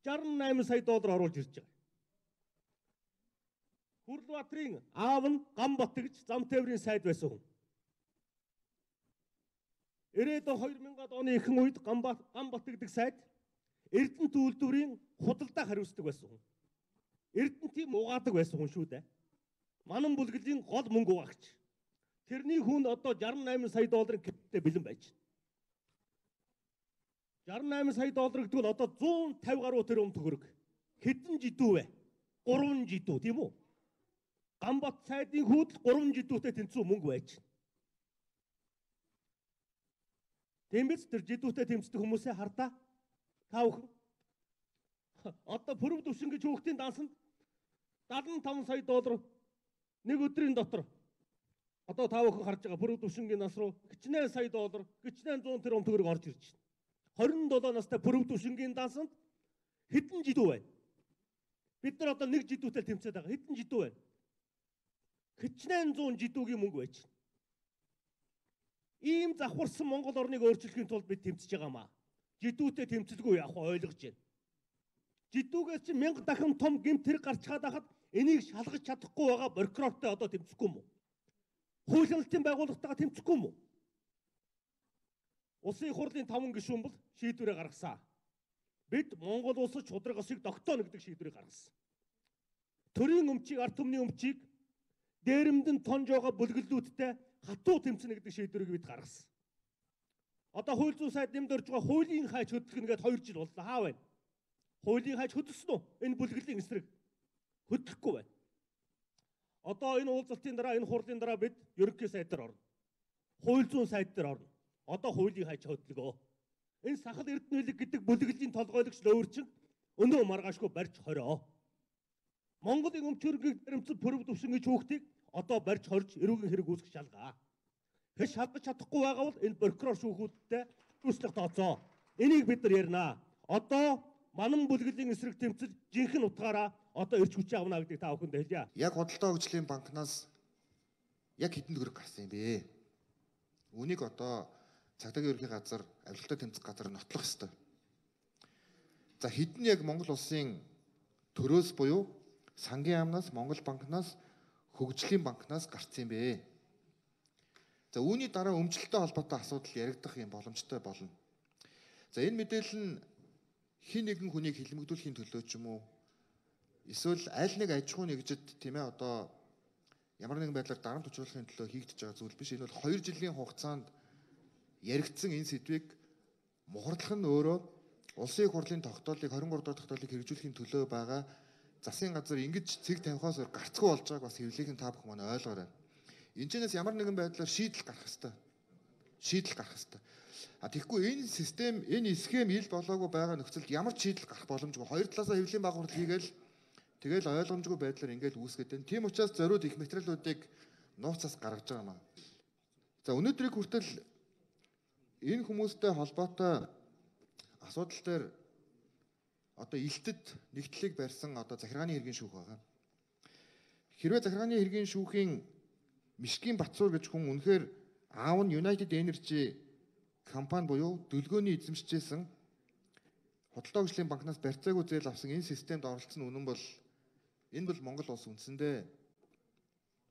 68 сая доллар оруулж ирж байгаа. Хүрлбаатарын аав нь Гамбат гэж зам тээврийн сайд байсан хүн. 2000-ад оны ихэнх үед Гамбат гэдэг сайд Эрдэнэт үйлдвэрийн худалдаа хариуцдаг байсан хүн. Эрдэнэтийн угаадаг байсан хүн шүү дээ. Манан бүлэглэлийн гол мөнгө угаагч. Тэрний хүн одоо 68 сая долларын кредиттэй бэлэн байж байна. 68 сая доллар гэдэг нь одоо 150 гаруй тэрбум төгрөг. Хэдэн жидүү вэ? 3 жидүү тийм үү? Гамбат сайдын хүүдэл 3 жидүүтэй тэнцүү мөнгө байж байна. Тийм биз тэр жидүүтэй тэмцдэг хүмүүсээ хардаа. Та бүхэн одоо Пүрэв Төвшин гэж хүүхдийн дансанд 75 сая доллар нэг өдрийн дотор одоо та бүхэн харж байгаа Пүрэв Төвшингийн нас руу 40 сая доллар, 100 тэрбум төгрөг орж ирж байна. 27 настай Пүрэв Төвшингийн дансанд хэдэн жидүү байна? Бид нар одоо нэг жидүүтэй тэмцээд байгаа. Хэдэн жидүү байна? 100 жидүүгийн мөнгө байж байна. Ийм завхарсан Монгол орныг өөрчлөхийн тулд бид тэмцэж байгаа маа. Жидүүтэй тэмцэлгүй яг ойлгож байна. Жидүүгээс чи 1000 дахин том гэмт хэрэг гарч чад хахад энийг шалгаж чадахгүй байгаа прокурортой одоо тэмцэхгүй юм уу? Хууль хяналтын байгууллагатайгаа тэмцэхгүй юм уу? Улсын их хурлын 5 гишүүн бол шийдвэрээ гаргасан. Бид Монгол улсад шудраг осыг тогтооно гэдэг шийдвэрийг гаргасан. Төрийн өмчийг, ард түмний өмчийг дээрэмдэн тонж байгаа бүлэглэлүүдтэй хатуу тэмцэнэ гэдэг шийдвэрийг бид гаргасан. Одоо хууль зүйн сайд нэмд орж байгаа хуулийн хайч хөдөлгөн гэдэг 2 жил боллоо. Хаа байна? Хуулийн хайч хөдөлсөн үү? Энэ бүлэглэлийн эсрэг хөдлөхгүй байна. Одоо энэ уулзалтын дараа, энэ хурлын дараа бид ерөнхий сайд дээр орно. Хууль зүйн сайд дээр орно. Одоо хуулийн хайч хөдөлгөө. Энэ сахал эрдэнэлэг гэдэг бүлэглэлийн толгойлогч лөөвөрчин өнөө маргаашгүй барьж хорио. Монголын өмч хөрөнгийг баримтсан Пүрэв Төвшин гэж хүүхдийг одоо барьж хорж эрүүгийн хэрэг үүсгэж шалгаа. Хэш шалгаж чадахгүй байгаа бол энэ прокурор шүүхүүдтэй үүслэх тооцоо. Энийг бид нар ярина. Одоо манан бүлэглэлийн эсрэг тэмцэл жинхэнэ утгаараа одоо ирч хүчээ авна гэдгийг та бүхэнд хэлье. Яг худалдаа хөгжлийн банкнаас яг хэдэн төгрөг гарсан юм бэ? Үнийг одоо цагдаагийн ерөнхий газар, авилгалтай тэмцэх газар нотлох ёстой. За хэдэн яг Монгол улсын төрөөс буюу сангийн яамнаас, Монгол банкнаас, хөгжлийн банкнаас гарсан юм бэ. За үүний дараа өмчлөлттэй холбоотой асуудал яригдах юм боломжтой болно. За энэ мэдээлэл нь хин нэгэн хүнийг хилмигдүүлэхийн төлөө ч юм уу эсвэл аль нэг аж ахуй нэгжид тийм ээ одоо ямар нэгэн байдлаар дарамт учруулахын төлөө хийгдэж байгаа зүйл биш. Энэ бол 2 жилийн хугацаанд яригдсан энэ сэдвийг мухардлах нь өөрөө улсын их хурлын тогтоолыг 23 дахь тогтоолыг хэрэгжүүлэхийн төлөө байгаа засгийн газар ингэж цэг тавихаас өөр гарцгүй болж байгааг бас хэвлэхийн та бүхэн маань ойлгоорой. Энэчнээс ямар нэгэн байдлаар шийдэл гарах ёстой. Шийдэл гарах ёстой. А тэгэхгүй энэ систем, энэ схем ил болоогүй байгаа нөхцөлд ямар ч шийдэл гарах боломжгүй. Хоёр талаасаа хэвлэлийн баг хурал хийгээл тэгэл ойлгомжгүй байдлаар ингээд үүсгээд байна. Тийм учраас зориуд их материалуудыг нууцаас гаргаж байгаа юм аа. За өнөөдрийг хүртэл энэ хүмүүстэй холбоотой асуудал дээр одоо илтэд нэгтлийг барьсан одоо захиргааны хэргийн шүүх байгаа. Хэрвээ захиргааны хэргийн шүүхийн Мишгийн Батцуур гэж хүн үнэхээр аав нь United Energy компани буюу дөлгөөний эзэмшижсэн худалдаа хөгжлийн банкнаас барьцаагүй зээл авсан энэ системд оролцсон үнэн бол энэ бол Монгол улс үндсэндээ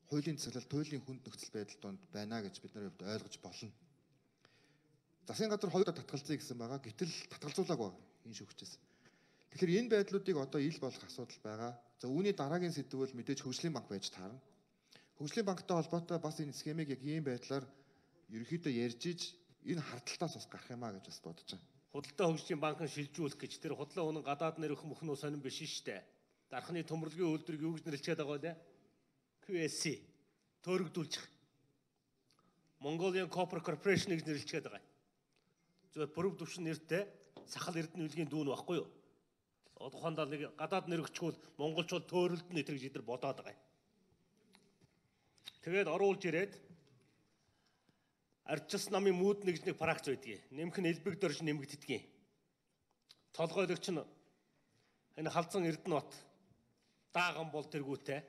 хуулийн цэцэрлэл, туйлын хүнд нөхцөл байдал донд байна гэж бид нар ойлгож болно. Засгийн газар хоёроо татгалзъя гэсэн байгаа. Гэтэл татгалзуулаагүй энэ шүүгчээс. Тэгэхээр энэ байдлуудыг одоо ил болох асуудал байгаа. За үүний дараагийн сэдв бол мэдээж хөгжлийн банк байж таарна. Хөгжлийн банктай холбоотой бас энэ схемийг яг ийм байдлаар ерөнхийдөө ярьж иж энэ хардталтаас бас гарах юмаа гэж бас бодож байна. Худалдаа хөгжлийн банкыг шилжүүлэх гэж тэр худлаа үнэн гадаад нэр өх мөхнөө сонирн биш штэ. Дархны төмөрлөгийн үйлдвэрийг юу гэж нэрлэчихэд байгаа вэ? QSC төрөгдүүлж Mongolian Corporation гэж нэрлэчихэд байгаа. Зөвхөн бүрв төвшин нэртэй сахал эрдэнэ үлгийн дүүн байхгүй юу? Одоохондоо нэг гадаад нэр өгчгөл монголчууд төөрөлдөн гэж идэр бодоод байгаа. Тэгээд оруулж ирээд ардчилсан намын мүүд нэгж нэг пракц байдгийг. Нэмэх нь элбэг дөрж нэмэгддгийг. Толгойлогч нь энэ халдсан эрдэнэ бот дааган бол тэргүүтэй.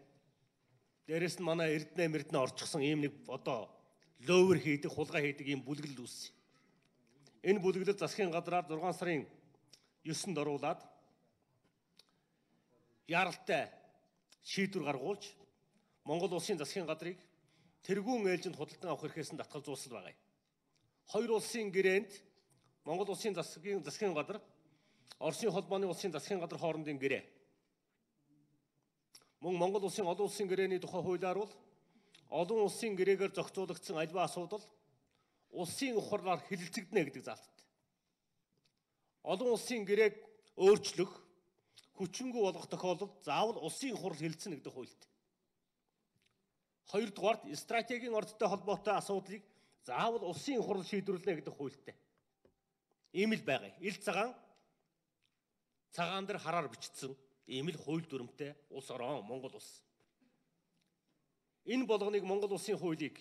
Дээрэс нь манай эрдэнэ орчихсон ийм нэг одоо ловер хийдэг, хулгай хийдэг ийм бүлэглэл үүссэн. Энэ бүлэглэл засгийн газраар 6 сарын 9-нд оруулаад яралтай шийдвэр гаргуулж Монгол улсын засгийн газрыг тэргүүн ээлжинд худалдан авах эрхээс нь татгалзуулсан байгаа. Хоёр улсын гэрээнд Монгол улсын засгийн газар, Оросын холбооны улсын засгийн газар хоорондын гэрээ. Мөн Монгол улсын олон улсын гэрээний тухай хуулиар бол олон улсын гэрээгээр зохицуулагдсан альва асуудал улсын ухраар хэлэлцэгдэнэ гэдэг заалттай. Олон улсын гэрээг өөрчлөх, хүчингүй болгох тохиолдолд заавал улсын хурал хэлэлцэнэ гэдэг хуультай. Хоёрдугаарт стратегийн ордтой холбоотой асуудлыг заавал улсын хурал шийдвэрлэнэ гэдэг хуультай. Ийм л байгаа. Ил цагаан дээр хараар бичсэн ийм л хууль дүрмтэй улс орон Монгол улс. Энэ болгоныг Монгол улсын хуулийг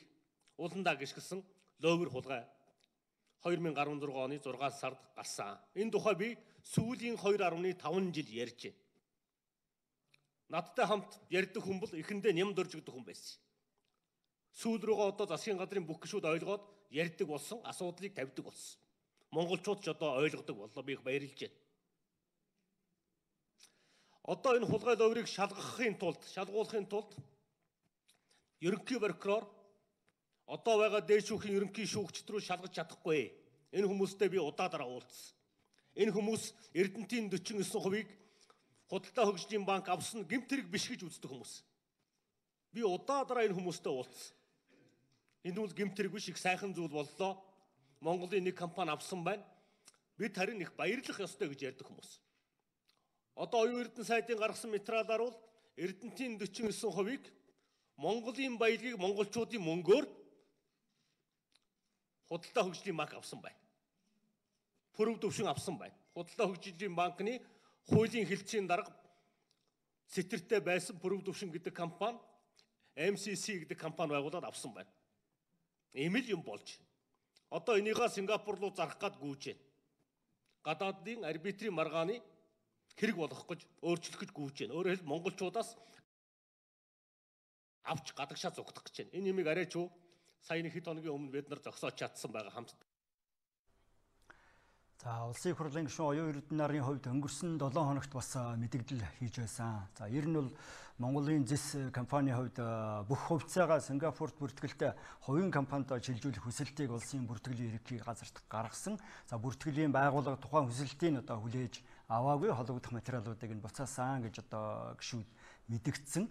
уландаа гიშгэлсэн ловер хулгай 2016 оны 6 сард гарсан. Энэ тухай би сүүлийн 2.5 жил ярьж байна. Надтай хамт ярьдаг хүн бол эхэндээ ням дөржигдэх хүн байсан. Сүүл рүүгээ одоо засгийн газрын бүх гишүүд ойлгоод ярьдаг болсон, асуудлыг тавьдаг болсон. Монголчууд ч одоо ойлгодог боллоо, би их баярлж байна. Одоо энэ хулгай ловрыг шалгуулахын тулд ерөнхий прокурор одоо байгаа дээд шүүхийн ерөнхий шүүгчд рүү шалгаж чадахгүй. Энэ хүмүүстэй би удаадараа уулзсан. Энэ хүмүүс Эрдэнэтийн 49%-ийг худалдаа хөгжлийн банк авсан гэмт хэрэг биш гэж үздэг хүмүүс. Би удаадараа энэ хүмүүстэй уулзсан. Энэ бол гэмт хэрэг биш, их сайхан зүйл боллоо. Монголын нэг компани авсан байна. Бид харин их баярлах ёстой гэж ярьдаг хүмүүс. Одоо оюун эрдэнэ сайдын гаргасан материалаар бол Эрдэнэтийн 49%-ийг Монголын баялагийг монголчуудын мөнгөөр худалдаа хөгжлийн банк авсан байна. Бүрв төвшин авсан байна. Худалдаа хөгжлийн банкны хуулийн хэлтсийн дарга сэтэртэй байсан бүрв төвшин гэдэг компани MCC гэдэг компани байгуулад авсан байна. Ийм л юм болж. Одоо энийгээ Сингапур руу зарах гад гүйж байна. Гадаадын арбитрийн маргааны хэрэг болгох гэж өөрчлөх гэж гүйж байна. Өөрөөр хэлбэл монголчуудаас авч гадагшаа зугдах гэж байна. Энэ юмыг арайч юу сая нэг хэд хоногийн өмнө бид нар зогсоож чадсан байгаа хамт. За улсын их хурлын гишүүн оюун эрдэнэ нарын хувьд өнгөрсөн 7 хоногт бас мэдээлэл хийж байсан. За ер нь бол Монголын зэс компани хувьд бүх хувьцаагаа Сингапурт бүртгэлтэй хувийн компанид шилжүүлэх хүсэлтийг улсын бүртгэлийн ерөнхий газарт гаргасан. За бүртгэлийн байгууллага тухайн хүсэлтийг хүлээж аваагүй холбогдох материалуудыг нь буцаасан гэж гишүүд мэдгдсэн.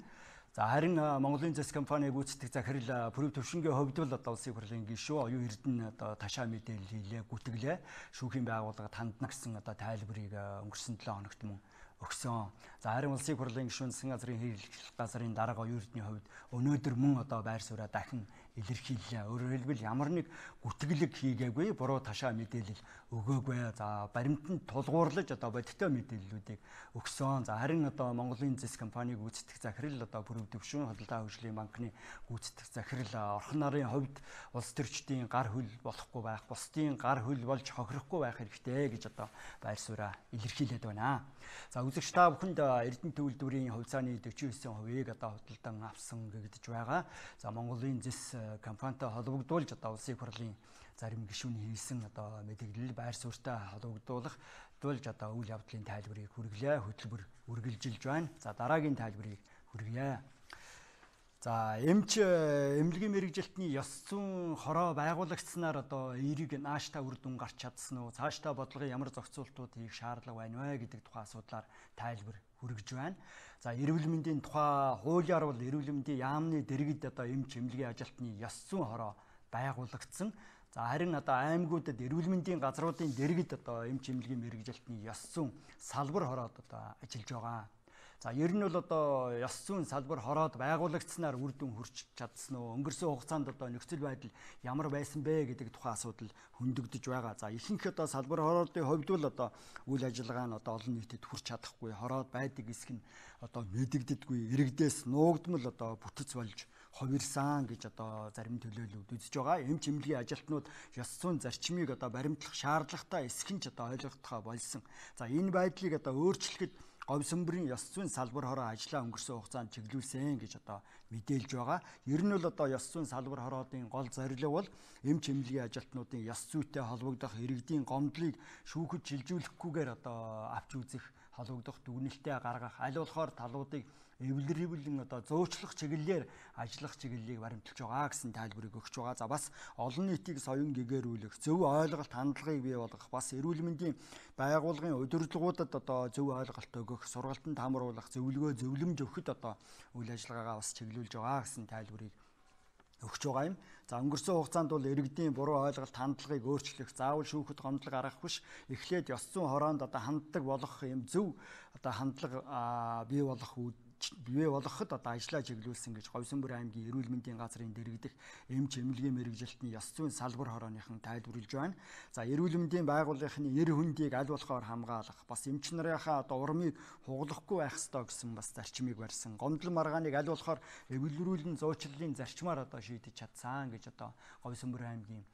За харин Монголын зэс компани гүйцэтгэх захирал бүрэн төвшингийн хувьд бол улсын хурлын гишүүн оюун эрдэнэ ташаа мэдээлэл хийлээ, гүтгэлээ. Шүүхийн байгууллагад хандна гэсэн тайлбарыг өнгөрсөн 7 хоногт мөн өгсөн. За харин улсын хурлын гишүүн засгийн газрын хэрэглэх газрын дарга оюун эрдэнийн хувьд өнөөдөр мөн байр сууриа дахин илэрхийллээ. Өөрөөр хэлбэл ямар нэг гүтгэлэг хийгээгүй, буруу ташаа мэдээлэл өгөөгүй. За баримтанд тулгуурлаж бодиттой мэдээллүүдийг өгсөн. За харин Монголын зэс компаниг гүйцэтгэх захирал бүрэн төвшин худалдаа хөгжлийн банкны гүйцэтгэх захирал орхон нарын хувьд улс төрчдийн гар хөл болохгүй байх, бусдын гар хөл болж хохирохгүй байх хэрэгтэй гэж байр сууриа илэрхийлээд байна. За үзэгч та бүхэнд Эрдэнэ төвлөрийн хувьцааны 49%-ийг худалдан авсан гэгдэж байгаа. За Монголын зэс компанитай холбогдуулж улсын их хурлын зарим гишүүний хийсэн мэдээлэл байр суурьтай холбогдуулж үйл явдлын тайлбарыг хүргэлээ. Хөтөлбөр үргэлжилж байна. За дараагийн тайлбарыг хүргье. За эмнэлгийн мэрэгжилтний ёс зүйн хороо байгуулагдсанаар эерэг нааштай үр дүн гарч чадсан уу? Цаашдаа бодлогын ямар зохицуултууд хийх шаардлага байна вэ гэдэг тухай асуудлаар тайлбар хүргэж байна. За эрүүл мэндийн тухай хуулиар бол эрүүл мэндийн яамны дэргэд эмч эмнэлгийн ажилтны ёс зүйн хороо байгуулагдсан. За харин аймагуудад эрүүл мэндийн газруудын дэргэд эмч эмнэлгийн мэрэгжилтний ёс зүйн салбар хороод ажиллаж байгаа. За ер нь бол ёс зүйн салбар хороод байгуулагдсанаар үр дүн хүрч чадсан уу? Өнгөрсөн хугацаанд нөхцөл байдал ямар байсан бэ гэдэг тухайн асуудал хөндөгдөж байгаа. За ихэнх салбар хороодын хувьд бол үйл ажиллагаа нь олон нийтэд хүрч чадахгүй, хороод байдаг хэсэг нь мэдэгддэггүй, иргэдээс нуугдмал бүтэц болж хувирсан гэж зарим төлөөлөлүүд үзэж байгаа. Эмч эмнэлгийн ажилтнууд ёс зүйн зарчмыг баримтлах шаардлагатай эсэх нь ойлгохдохоо болсон. За энэ байдлыг өөрчлөхөд говь сүмбэрийн ёс зүйн салбар хороо ажлаа өнгөрсөн хугацаанд чиглүүлсэн гэж мэдээлж байгаа. Ер нь бол ёс зүйн салбар хороодын гол зорилго бол эмч эмнэлгийн ажилтнуудын ёс зүйтэй холбогдох иргэдийн гомдлыг шүүхэд шилжүүлэхгүйгээр авч үзэх, холбогдох дүгнэлтээ гаргах, аль болохоор талуудыг эвлэрүүлэн зөөчлөх чиглэлээр ажиллах чиглэлийг баримталж байгаа гэсэн тайлбарыг өгч байгаа. За бас олон нийтийг соён гэгэрүүлэх, зөв ойлголт хандлагыг бий болгох, бас эрүүл мэндийн байгууллагын удирдлагуудад зөв ойлголт өгөх, сургалтанд хамруулах, зөвлөгөө зөвлөмж өгөхөд үйл ажиллагаагаа бас чиглүүлж байгаа гэсэн тайлбарыг өгч байгаа юм. За өнгөрсөн хугацаанд бол иргэдийн буруу ойлголт хандлагыг өөрчлөх, заавал шүүхэд гомдлог гаргах биш, эхлээд ёс зүйн хороонд ханддаг болох юм зөв хандлага бий болгоход ажиллаа чиглүүлсэн гэж Говьсөнбөр аймгийн эрүүл мэндийн газрын дэргэдэх эмч эмнэлгийн мэрэгжилтний ёс зүйн салбар хорооныхан тайлбарлаж байна. За эрүүл мэндийн байгууллагын нэр хүндийг аль болохоор хамгаалах, бас эмч нарынхаа урмыг хугалахгүй байх ёстой гэсэн бас зарчмыг барьсан. Гомдол маргааныг аль болохоор эвлэрүүлэн зуучлалын зарчмаар шийдэж чадсан гэж Говьсөнбөр аймгийн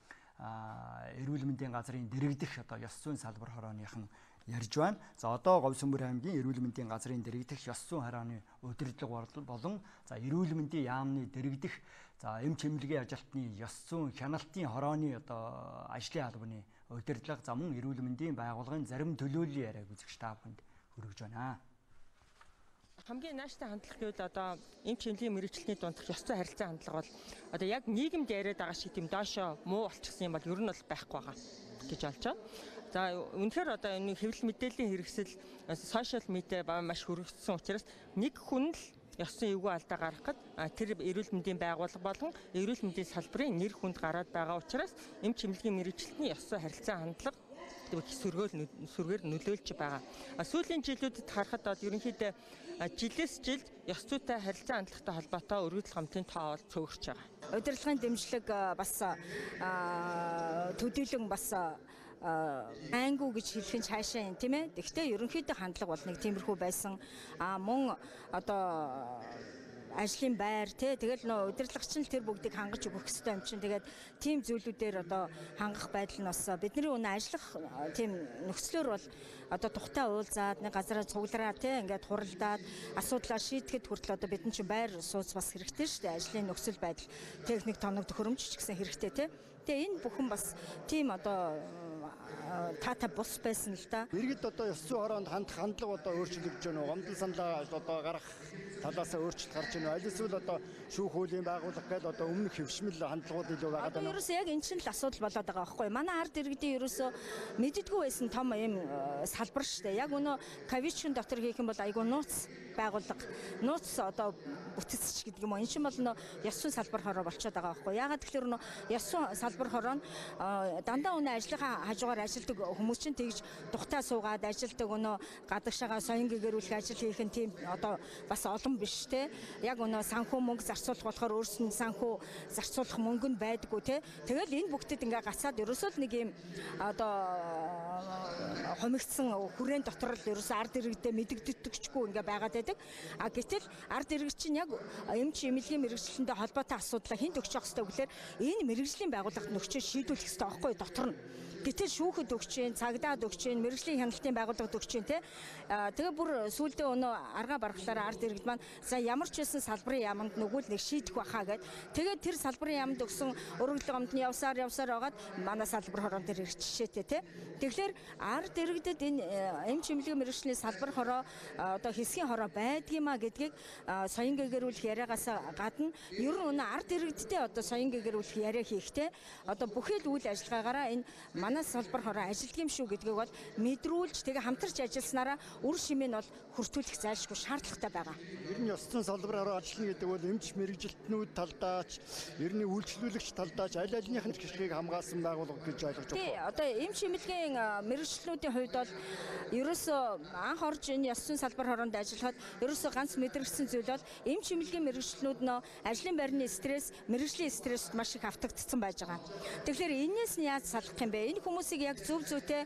эрүүл мэндийн газрын дэргэдэх ёс зүйн салбар хорооныхан ярьж байна. За одоо Говьсөнбөр аймгийн эрүүл мэндийн газрын дэргэдэх ёс зүйн хорооны удирдлага болон эрүүл мэндийн яамны дэргэдэх эмч эмнэлгийн ажилтны ёс зүйн хяналтын хорооны ажлын албаны удирдлага мөн эрүүл мэндийн байгууллагын зарим төлөөллийн яриаг үзэгч та бүхэнд хүргэж байна. Хамгийн нааштай хандлага гэвэл эмч эмнэлгийн мэрэгчлэний дундх ёс зүйн харилцаа хандлага бол яг нийгэмд яриад байгаа шиг тийм доошоо муу болчихсон юм бол ер нь бол байхгүй байгаа гэж олж байна. За үнэхээр энэ хэвлэл мэдээллийн хэрэгсэл сошиал медиа маш хүргэсэн учраас нэг хүн л ёс зүйн эвгүй алдаа гаргахад тэр эрүүл мэндийн байгууллага болон эрүүл мэндийн салбарын нэр хүнд гараад байгаа учраас эмч эмнэлгийн мэрэгчлэлтний ёс зүйн харилцаа хандлага сүргээр нөлөөлж байгаа. Сүүлийн жилүүдэд харахад бол ерөнхийдөө жилээс жилд ёс зүйтэй харилцаа хандлагатай холбоотой өргөдөл гомдын тоо бол цөөхөрч байгаа. Удирдлагын дэмжлэг бас төдийлөн бас ангу гэж хэлэх нь цаашаа юм тийм ээ. Гэхдээ ерөнхийдөө хандлага бол нэг тиймэрхүү байсан. Мөн ажлын байр тэгэл удирдлагч нь тэр бүгдийг хангаж өгөх хэрэгтэй юм чинь. Тэгээд тийм зүйлүүдээр хангах байдал нь бас бидний өнөө ажиллах тийм нөхцлөөр бол тухтай уулзаад нэг газараа цуглараа ингээд хуралдаад асуудлаа шийдэхэд хүртэл бид нар чинь байр сууц бас хэрэгтэй шүү дээ. Ажлын нөхцөл байдал, техник тоног төхөөрөмж ч гэсэн хэрэгтэй тэгээ энэ бүхэн бас тийм таатай бус байсан л да. Иргэд одоо ёс зүйн хороонд хандлага одоо өөрчлөгдөж байна уу? Гомдол саналаа одоо гарах талаасаа өөрчлөлт гарч байна уу? Аль эсвэл одоо шүүх хуулийн байгууллага гэдэг одоо өмнөх хөвшмөл хандлагууд илүү байгаа даа. Ерөөсөө яг энэ чинь л асуудал болоод байгаа байхгүй юу? Манай ард иргэдийн ерөөсөө мэддэггүй байсан том юм салбар шүү дээ. Яг өнөө кавичн дотор хийх юм бол айгүй нууц байгууллага, нууц одоо бүтцч гэдэг юм уу? Энэ чинь бол нөө ёс зүйн салбар хороо болчиход байгаа байхгүй юу? Ягаад тэгэхээр нөө ёс зүйн салбар хороо нь дандаа өнөө ажлынхаа хажуугаар ажилладаг хүмүүс чинь тэгж тухтай суугаад ажилладаг өнөө гадагшаага соён гэгэрүүлэх ажил хийх нь тийм одоо бас олон биш те. Яг өнөө санхүү мөнгө зарцуулах болохоор өөрсөнд санхүү зарцуулах мөнгө нь байдаггүй те. Тэгэл энэ бүгдэд ингээ гацаад ерөөсөө л нэг юм одоо хомигдсан хүрээнд дотор л ерөөсөө ард иргэдэд мэдэгддэгчгүй ингээ байгаад байдаг. А гэтэл ард иргэд чинь яг эмч эмнэлгийн мэрэгчлэнтэй холбоотой асуудлаа хэн төгсөх ёстой гэхээр энэ мэрэгжлийн байгууллагт нөхчөө шийдвэрлэх ёстой байхгүй дотор нь. Гэтэл шүүхэд өгч जैन, цагдаад өгч जैन, мэрэгжлийн хяналтын байгууллагад өгч जैन те. Тэгээ бүр сүүлдээ өнөө арга баргалаараа ард иргэд маань за ямар ч байсан салбарын яамд нүгүүл нэг шийдэх баха гэд. Тэгээд тэр салбарын яамд өгсөн өргөдөл гомд нь явсаар байгаад манай салбар хорон дээр ирчихжээ те. Тэгэхээр ард иргэдэд энэ эмч эмнэлгийн мэрэгжлийн салбар хороо одоо хэсгийн хороо байдгиймаа гэдгийг соён гэгэрүүлэх яриагаас гадна ер нь өнөө ард иргэдтэй одоо соён гэгэрүүлэх яриа хийхтэй одоо бүхэл үйл ажиллагаагаараа энэ манай салбар хороо ажилтг юм шүү гэдгийг бол мэдрүүлж тэгээ хамтарч ажилласнараа үр шимээ нь бол хүртүүлэх зайлшгүй шаардлагатай байгаа. Ер нь ёс зүйн салбар хороо ажиллана гэдэг бол эмч мэрэгжилтнүүд талдаач, ерний үйлчлүүлэгч талдаач аль альных нь хэрэглэгийг хамгаалсан байгууллага гэж ойлгож байна. Тий, одоо эмч эмнэлгийн мэрэгчлүүдийн хувьд бол ерөөсөө анх орж энэ ёс зүйн салбар хороонд ажиллахад ерөөсөө ганц мэдрэгдсэн зүйл бол эмч эмнэлгийн мэрэгчлүүд нөө ажлын байрны стресс, мэрэгжлийн стресст маш их автагдсан байж байгаа. Тэгэхээр энээс нь яаж салах юм бэ? Энэ хүмүүсийг яг зөв зүйтэй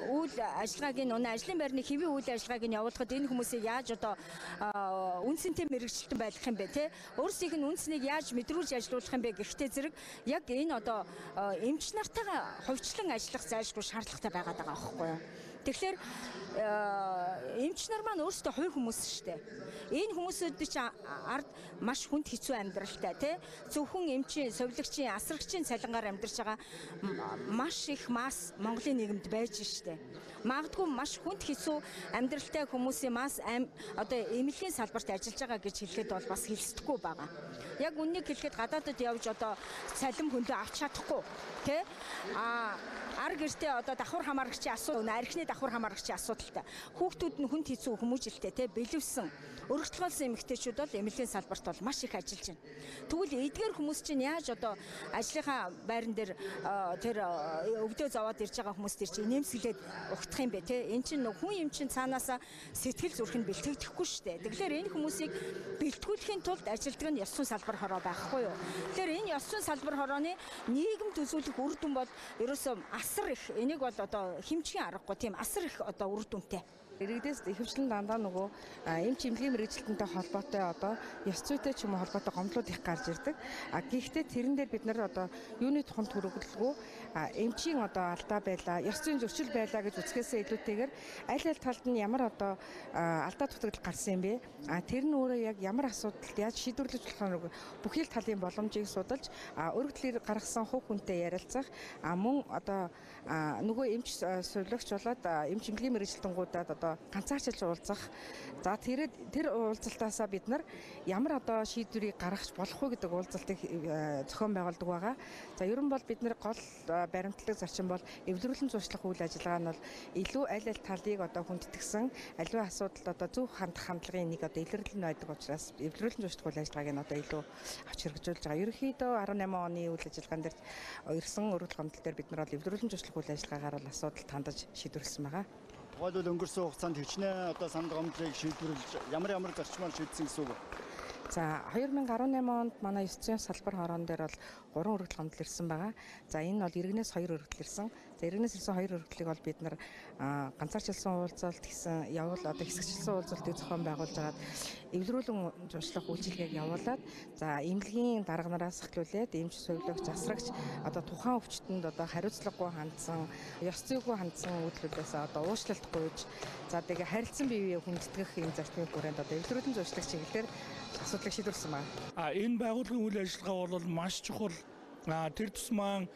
үйл ажиллагааг нь өнөө ажлын байрны хэвийн үйл ажиллагааг нь явуулахад энэ хүмүүсийг яаж одоо үнцэнтэй мэрэгчлэлтэн байх юм бэ те? Өөрсдийнх нь үнцнийг яаж мэдрүүлж ажилуулах юм бэ гэхдээ зэрэг яг энэ одоо эмч нартайгаа хувьчлан ажиллах зайлшгүй шаардлагатай байгаад байгаа байхгүй юу? Тэгэхээр эмч нар маань өөрсдөө хувь хүмүүс шүү дээ. Энэ хүмүүсүүд чинь ард маш хүнд хэцүү амьдралтай тий. Зөвхөн эмчийн, совилогчийн, асрагчийн цалингаар амьдарч байгаа маш их масс Монголын нийгэмд байж шүү дээ. Магадгүй маш хүнд хэцүү амьдралтай хүмүүсийн масс одоо эмнэлгийн салбарт ажиллаж байгаа гэж хэлэхэд бол бас хэлсдэхгүй байгаа. Яг үннийг хэлэхэд гадаадд явж одоо цалин хөндлөө авч чадахгүй тий. Ар гэртээ одоо давхар хамаарагчийн асуудал, архины давхар хамаарагчийн асуудалтай. Хүүхдүүд нь хүнд хэцүү хүмүүжлтэй тий бэлэвсэн, өргөжлөлсөн эмэгтэйчүүд бол эмнэлгийн салбарт бол маш их ажиллаж байна. Тэгвэл эдгээр хүмүүс чинь яаж одоо ажлынхаа байран дээр тэр өвдөө зовоод ирж байгаа хүмүүс тэр чинь нэмсгэлээд ухтах юм бэ тий. Энд чинь хүн юм чинь цаанаасаа сэтгэл зүрх нь бэлтгэгдэхгүй шүү дээ. Тэгэхээр энэ хүмүүсийг бэлтгүүлэхийн тулд ажилтг нь ёс зүйн салбар хороо байхгүй юу? Тэгэхээр энэ ёс зүйн салбар хорооны нийгэмд үзүүлэх үр дүн бол ерөөсөө асар их энийг бол одоо хэмжихийн аргагүй тийм асар их одоо үр дүнтэй. Иргэдээс ихэвчлэн дандаа нөгөө эмч эмнэлгийн мэрэгжилтэнтэй холбоотой одоо ёс зүйтэй ч юм уу холбоотой гомдлууд их гарч ирдэг. Гэхдээ тэрэн дээр бид нар одоо юуны тухайд хүргэлгүй эмчийн одоо алдаа байлаа, ёс зүйн зөрчил байлаа гэж үзэхээсээ илүүтэйгээр аль аль талд нь ямар одоо алдаа дутагдал гарсан юм бэ? Тэр нь өөрөө яг ямар асуудалд яаж шийдвэрлэж болох бүхэл талын боломжийг судалж өргөдлөөр гаргасан хувь хүнтэй ярилцах мөн одоо нөгөө эмч сувлагч болоод эмч эмнэлгийн мэрэгжилтэнгуудад одоо ганцаарчилж уулзах. За тэр уулзалтаасаа бид нар ямар одоо шийдвэрийг гаргах болох вэ гэдэг уулзалтыг зохион байгуулдаг байгаа. За ер нь бол бид нар гол баримтлаг зарчим бол эвлэрүүлэн зуршлах үйл ажиллагаа нь бол илүү аль аль талыг одоо хүндэтгсэн аливаа асуудалд одоо зөв хандах хандлагын нэг одоо илэрлэл нь байдаг учраас эвлэрүүлэн зуршлах үйл ажиллагааг нь одоо илүү авч хэрэгжүүлж байгаа. Ерөнхийдөө 18 оны үйл ажиллагаан дээр ирсэн өргөдөл гомдол дээр бид нар бол эвлэрүүлэн зуршлах үйл ажиллагаагаар бол асуудалд хандаж шийдвэрлэсэн байгаа. Тухайлбал өнгөрсөн хугацаанд хичнээн одоо санал гомдлыг шийдвэрлэж ямар зарчмаар шийдсэн гэсэн үг. За 2018 онд манай ёс зүйн салбар хороон дээр бол 3 өргөдөл гомдол ирсэн байгаа. За энэ бол иргэнээс 2 өргөдөл ирсэн. За иргэнээс ирсэн 2 өргөдлийг бол бид нар ганцаарчилсан уулзалт гэсэн явуул одоо хэсэгчлсэн уулзалтыг зохион байгуулж агаад эвлэрүүлэн зуршлах үйлчилгээг явуулаад за эмнэлгийн дарганараас эхлүүлээд эмч сувлагч асрагч одоо тухайн өвчтөнд одоо хариуцлагагүй хандсан, ёс зүйгүй хандсан үйлдэлээс одоо уучлалт гуйж за тэгээ харилцан биеийг хүндэтгэх энэ зарчмын хүрээнд одоо эвлэрүүлэн зуршлах чиглэлээр асуудлыг шийдвэрлсэн байна. Энэ байгууллагын үйл ажиллагаа бол маш чухал Тэр тусмаа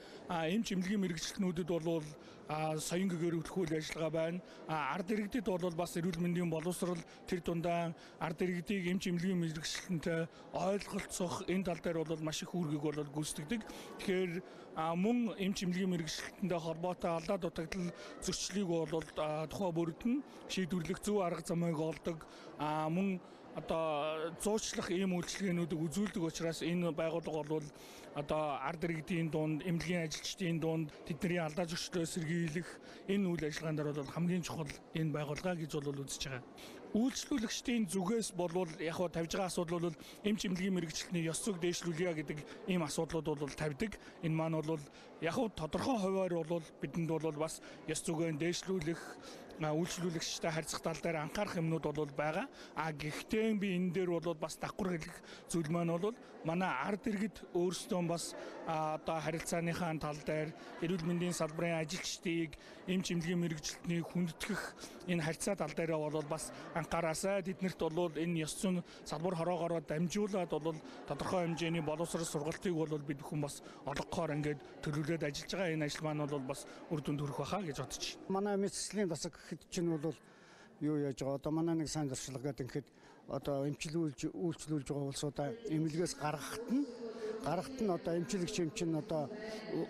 эмч эмнэлгийн мэрэгчлэнүүдэд бол соёнгээр өвлөхүүл ажиллагаа байна. Ард иргэдэд бол бас эрүүл мэндийн боловсрол тэр дундаа ард иргэдийг эмч эмнэлгийн мэрэгчлэнтэй ойлголцох энэ тал дээр бол маш их үүргийг бол гүйцэтгэдэг. Тэгэхээр мөн эмч эмнэлгийн мэрэгчлэнтэй холбоотой алдаа дутагдал зөрчлийг бол тухай бүрд нь шийдвэрлэх зөв арга замыг олдог. Мөн одоо зуучлах ийм үйлчилгээнүүдийг үзүүлдэг учраас энэ байгууллага бол одоо ард иргэдийн дунд, эмнэлгийн ажилчдын дунд тэдний алдаа зөрчлөө сэргийлэх энэ үйл ажиллагаан дээр бол хамгийн чухал энэ байгууллага гэж бол үзэж байгаа. Үйлчлүүлэгчдийн зүгээс бол яг хөө тавьж байгаа асуудал бол эмч эмнэлгийн мэрэгчлэлний ёс зүйг дээшлүүлье гэдэг ийм асуудлууд бол тавьдаг. Энэ маань бол яг хөө тодорхой хувиар бол бидэнд бол бас ёс зүйгээ дээшлүүлэх үйлчлүүлэгчтэй харьцах тал дээр анхаарах юмнууд бол байгаа. Гэхдээ би энэ дээр бол бас давхар хэлэх зүйл маань бол манай ард иргэд өөрсдөө бас одоо харилцааныхаа тал дээр эрүүл мэндийн салбарын ажилчдыг эмч эмнэлгийн мэрэгчлэлтний хүндэтгэх энэ харьцаа тал дээр бол бас анхаараасай. Тэднэрт бол энэ ёс зүйн салбар хороогоороо дамжуулаад бол тодорхой хэмжээний боловсрол сургалтыг бол бид бүхэн бас олгохоор ингээд төлөвлөд ажиллаж байгаа. Энэ ажил маань бол бас үр дүнд хүрэх байхаа гэж бодож байна. Манай мэдслийн засаг хэд чинь бол юу яаж байгаа одоо манай нэг сайн зуршлага гэдэг ингээд одоо үйлчлүүлж байгаа улсуудаа эмнэлгээс гаргахад нь одоо эмчилэгч эмчин одоо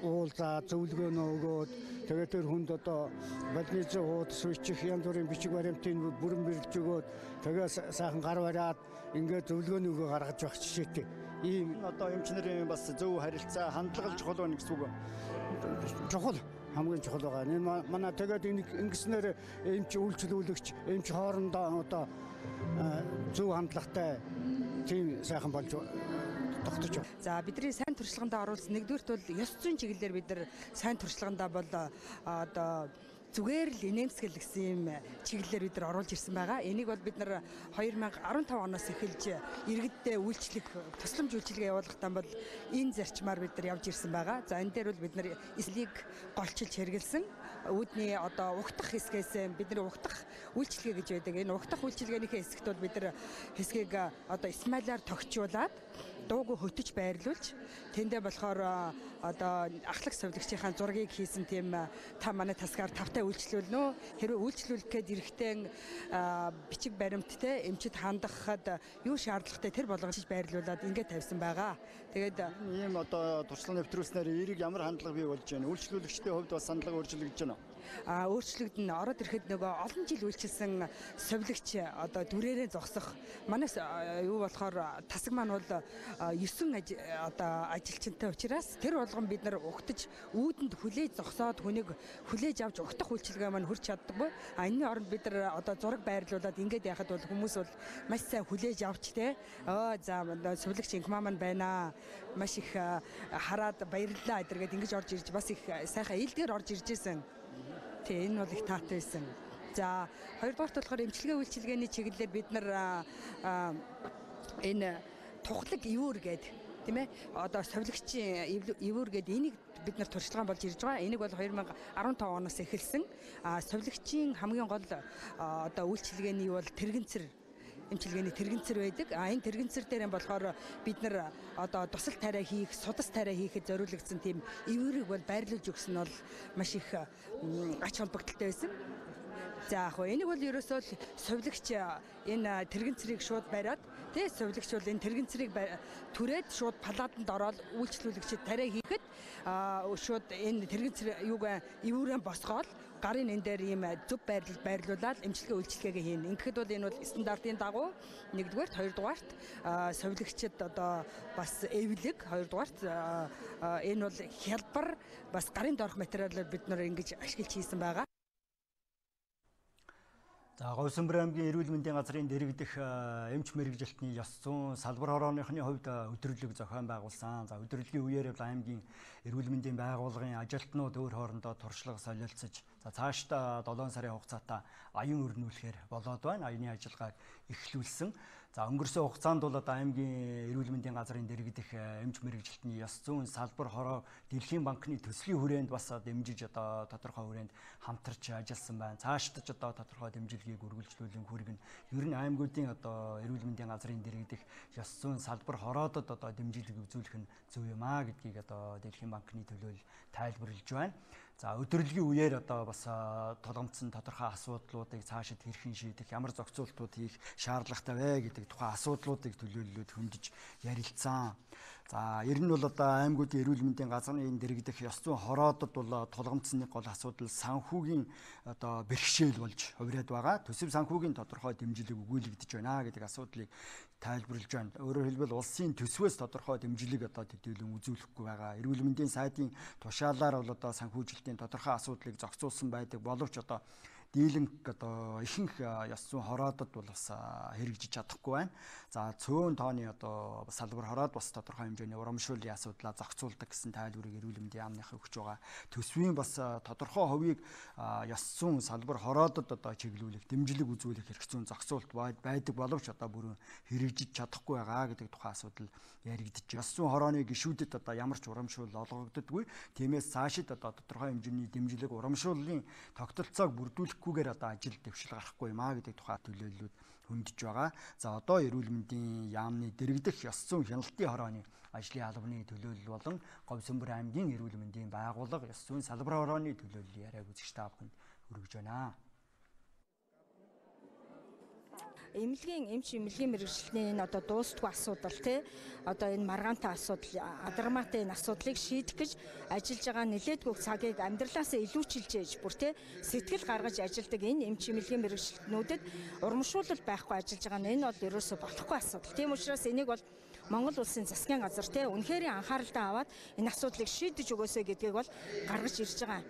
уулзаа зөвлөгөөнөө өгөөд тэгээд тэр хүнд одоо больниц ууд сүйчих янз бүрийн бичиг баримтын бүрэн бирлж өгөөд тэгээд сайхан гар бариад ингээд зөвлөгөөний өгөө гаргаж явах жишээтэй. Ийм одоо эмчнэрийн бас зөв харилцаа хандлага чухал байна гэсэн үг. Чухал хамгийн чухал байгаа. Энэ манай тэгээд ингэснээр эмч үйлчлүүлэгч эмч хоорондоо одоо зөв хандлагатай тийм сайхан болж тогтож байна. За бидний сайн туршлагандаа оруулсан нэгдүгürt бол ёс зүйн чиглэлээр бид нар сайн туршлагандаа бол одоо зүгээр л инээмсгэл гэсэн юм чиглэлээр бид нар оруулж ирсэн байгаа. Энийг бол бид нар 2015 оноос эхэлж иргэддээ үйлчлэг тусламж үйлчилгээ явуулахдаа бол энэ зарчмаар бид нар явж ирсэн байгаа. За энэ дээр бол бид нар эслийг голчилж хэрэгэлсэн. Үүдний одоо угтах хэсгээс бидний угтах үйлчилгээ гэж байдаг. Энэ угтах үйлчилгээнийхээ хэсэгт бол бид нар хэсгийг одоо смайлаар тогтчуулаад дуугүй хөтөж байрлуулж тэндээ болохоор одоо ахлах сувлагчийн зургийг хийсэн тийм та манай тасгаар тавтай үйлчлүүлнэ. Хэрвээ үйлчлүүлэх гээд эрэхтэн бичиг баримттай эмчид хандахад юу шаардлагатай тэр болгож байрлуулад ингээд тавьсан байгаа. Тэгээд ийм одоо туршлага нэвтрүүлснээр эерэг ямар хандлага бий болж байна? Үйлчлүүлэгчдийн хувьд бас хандлага өөрчлөгдөж байна уу? Өөрчлөгдөн ороод ирэхэд нөгөө олон жил үйлчилсэн сувлагч одоо дүрээрээ зогсох манайс юу болохоор тасаг маань бол 9 одоо ажилчинтай учраас тэр болгон бид нар угтаж үүдэнд хүлээж зогсоод хүнийг хүлээж авч угтах үйлчилгээ маань хүрч чаддаггүй. Энэний оронд бид нар одоо зураг байрлуулад ингээд яхад бол хүмүүс бол маш сайн хүлээж авч те за сувлагч инкмаа маань байна. Маш их хараад баярлалаа гэдэргээд ингэж орж ирж бас их сайхан ээлдгээр орж ирж исэн. Энэ бол их таатай байсан. За хоёрдугаарт болохоор эмчилгээ үйлчилгээний чиглэлээр бид нар энэ тухлаг ивүүр гэдэг тийм ээ одоо сувлагчийн ивүүр гэдэг энийг бид нар туршлагаан болж ирж байгаа. Энийг бол 2015 оноос эхэлсэн. Сувлагчийн хамгийн гол одоо үйлчилгээний бол тэрэгэнцэр эмчилгээний тэрэгэнцэр байдаг. Энэ тэрэгэнцэр дээр болохоор бид нар одоо тусал тариа хийх, судас тариа хийхэд зориулагдсан тийм ивүүрийг бол байрлуулж өгсөн нь бол маш их ач холбогдолтой байсан. За яг энийг бол ерөөсөө сувлагч энэ тэрэгэнцрийг шууд бариад тэгээ сувлагч бол энэ тэрэгэнцрийг түрээд шууд палатанд ороод үйлчлүүлэгчид тариа хийхэд шууд энэ тэрэгэнцэр юуг ивүүрээ босгоод гарын энэ дээр ийм зөв байрлуулаад эмчилгээ үйлчилгээгээ хийн. Ингэхэд бол энэ бол стандартын дагуу нэгдүгээрт, хоёрдугаарт сувлагчид одоо бас эвлэг, хоёрдугаарт энэ бол хялбар бас гарын доорх материалаар бид нар ингэж ашиглаж хийсэн байгаа. За Говьсанбар аймгийн эрүүл мэндийн газрын дэргэдэх эмч мэрэгжилтний ёс зүйн салбар хорооныхны хувьд өдрөлөг зохион байгуулсан. За өдрөлгийн үеэр аймгийн эрүүл мэндийн байгууллагын ажилтнууд өөр хоорондоо туршлага солилцож за цаашдаа 7 сарын хугацаатай аян өрнүүлэхээр болоод байна. Аяны ажиллагааг эхлүүлсэн. За өнгөрсөн хугацаанд бол одоо аймгийн эрүүл мэндийн газрын дэргэдэх эмч мэрэгжилтний ёс зүйн салбар хороо Дэлхийн банкны төслийн хүрээнд бас дэмжиж одоо тодорхой хүрээнд хамтарч ажилласан байна. Цаашдаж одоо тодорхой дэмжлэгийг үргэлжлүүлэн хүргэн ер нь аймагуудын одоо эрүүл мэндийн газрын дэргэдэх ёс зүйн салбар хороодод одоо дэмжлэг үзүүлэх нь зөв юм аа гэдгийг одоо Дэлхийн банкны төлөөлөл тайлбарлаж байна. За өдөрлөгийн үеэр одоо бас тулгамдсан тодорхой асуудлуудыг цаашид хэрхэн шийдэх, ямар зохицуултууд хийх шаардлагатай вэ гэдэг тухайн асуудлуудыг төлөөллөд хөндөж ярилцсан. За ер нь бол одоо аймагуудын эрүүл мэндийн газрын дэргэдэх ёс зүйн хороодод бол тулгамдсан нэг гол асуудал санхүүгийн одоо бэрхшээл болж хувираад байгаа. Төсөв санхүүгийн тодорхой дэмжлэг өгүүлэгдэж байна гэдэг асуудлыг тайлбарлаж байна. Өөрөөр хэлбэл улсын төсвөөс тодорхой дэмжлэг одоо төдийлөн үзүүлэхгүй байгаа. Эрүүл мэндийн сайдын тушаалаар бол одоо санхүүжилтийн тодорхой асуудлыг зохицуулсан байдаг боловч одоо дийлэнх одоо ихэнх ёс зүйн хороодод бол бас хэрэгжиж чадахгүй байна. За цөөн тооны одоо салбар хороод бас тодорхой хэмжээний урамшууллын асуудлаа зохицуулдаг гэсэн тайлбарыг эрүүл мэндийн яамныхаа өгч байгаа. Төсвийн бас тодорхой хувийг ёс зүйн салбар хороодод одоо чиглүүлэх, дэмжлэг үзүүлэх эрх зүйн зохицуулт байдаг боловч одоо бүрэн хэрэгжиж чадахгүй байгаа гэдэг тухайн асуудал яригдчих. Ёс зүйн хорооны гишүүдэд одоо ямар ч урамшуул олгогддоггүй. Тиймээс цаашид одоо тодорхой хэмжээний дэмжлэг урамшууллын тогтолцоог бүрдүүлэхгүйгээр одоо ажил дэвшил гарахгүй юм аа гэдэг тухай төлөөллүүд хөндөж байгаа. За одоо эрүүл мэндийн яамны дэргэдэх ёс зүйн хяналтын хорооны ажлын албаны төлөөлөл болон Говьсөнбөр аймгийн эрүүл мэндийн байгууллага ёс зүйн салбар хорооны төлөөлөл яриаг үзэгч та бүхэнд хүргэж байна. Эмч эмнэлгийн мэрэгчлэний энэ одоо дуустдаггүй асуудал тий одоо энэ маргаантай асуудал, адармаатай энэ асуудлыг шийдэх гэж ажиллаж байгаа нэлээдгүй цагийг амьдралаасаа илүүчилж ээж бүр тий сэтгэл гаргаж ажилладаг энэ эмч эмнэлгийн мэрэгчлэнүүдэд урамшуулал байхгүй ажиллаж байгаа нь энэ бол ерөөсөө болохгүй асуудал. Тийм учраас энийг бол Монгол улсын засгийн газар тий үнэхээр анхааралтай аваад энэ асуудлыг шийдэж өгөөсэй гэдгийг бол гаргаж ирж байгаа.